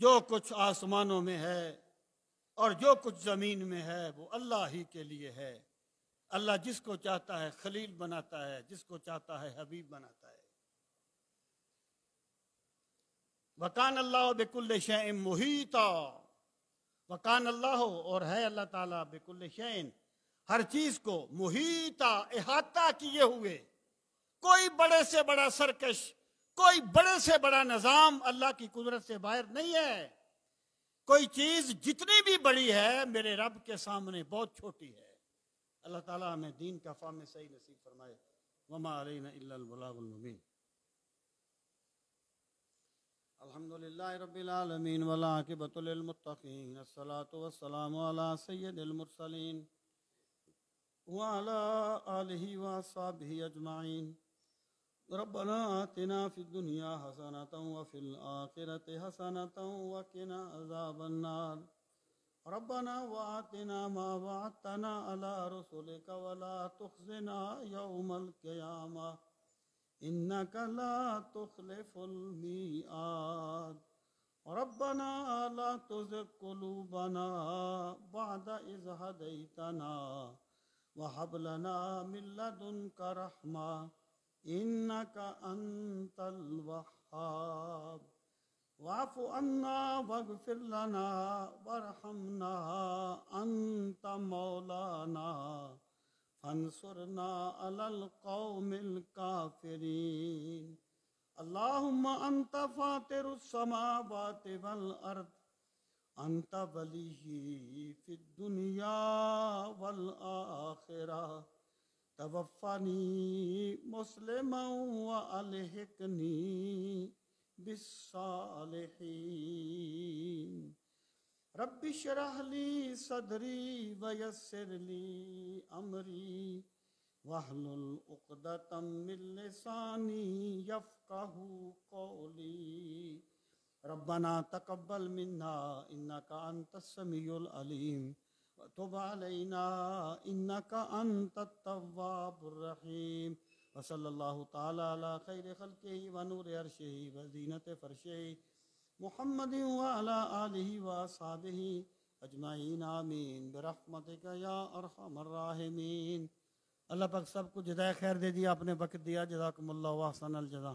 Speaker 1: جو کچھ آسمانوں میں ہے اور جو کچھ زمین میں ہے وہ اللہ ہی کے لیے ہے. اللہ جس کو چاہتا ہے خلیل بناتا ہے، جس کو چاہتا ہے حبیب بناتا ہے. وَكَانَ اللَّهُ بِكُلِّ شَيْءٍ مُحِيطًا، وَكَانَ اللَّهُ، اور ہے اللہ تعالیٰ، بِكُلِّ شَيْءٍ، ہر چیز کو، محیطا، احاطہ کیے ہوئے. کوئی بڑے سے بڑا سرکش، کوئی بڑے سے بڑا نظام اللہ کی قدرت سے باہر نہیں ہے. کوئی چیز جتنی بھی بڑی ہے میرے رب کے سامنے بہت چھوٹی ہے. اللہ تعالیٰ ہمیں دین کا فہم صحیح نصیب فرمائے. وما علینا الا البلاغ المبین. الحمدللہ رب العالمین والعاقبۃ للمتقین، الصلاۃ والسلام علی سید المرسلین وعلی آلہ واصحابہ اجمعین. ربنا آتنا فی الدنیا حسنۃ وفی الآخرۃ حسنۃ وقنا عذاب النار. ربنا وآتنا ما وعدتنا على رسلك ولا تخزنا يوم القيامة إنك لا تخلف الميعاد. ربنا لا تزغ قلوبنا بعد إذ هديتنا وهب لنا من لدنك رحمة إنك أنت الوهاب. واعف عنا واغفر لنا وارحمنا أنت مولانا فانصرنا على القوم الكافرين. اللهم أنت فاطر السماوات والأرض، أنت ولي في الدنيا والآخرة. توفني مسلما وألحقني بالصالحين. رب اشرح لي صدري ويسر لي أمري واحلل عقدة من لساني يفقهوا قولي. ربنا تقبل منا إنك أنت السميع العليم وتب علينا إنك أنت التواب الرحيم. وصلی اللہ تعالی علی خیر خلقہ ونور عرشہ وزینت فرشہ محمد وعلی آلہ واصحابہ اجمعین آمین برحمتک یا ارحم الراحمین. اللہ پاک سب کو جزائے خیر دے دیا، اپنے وقت دیا. جزاکم اللہ واحسن الجزا.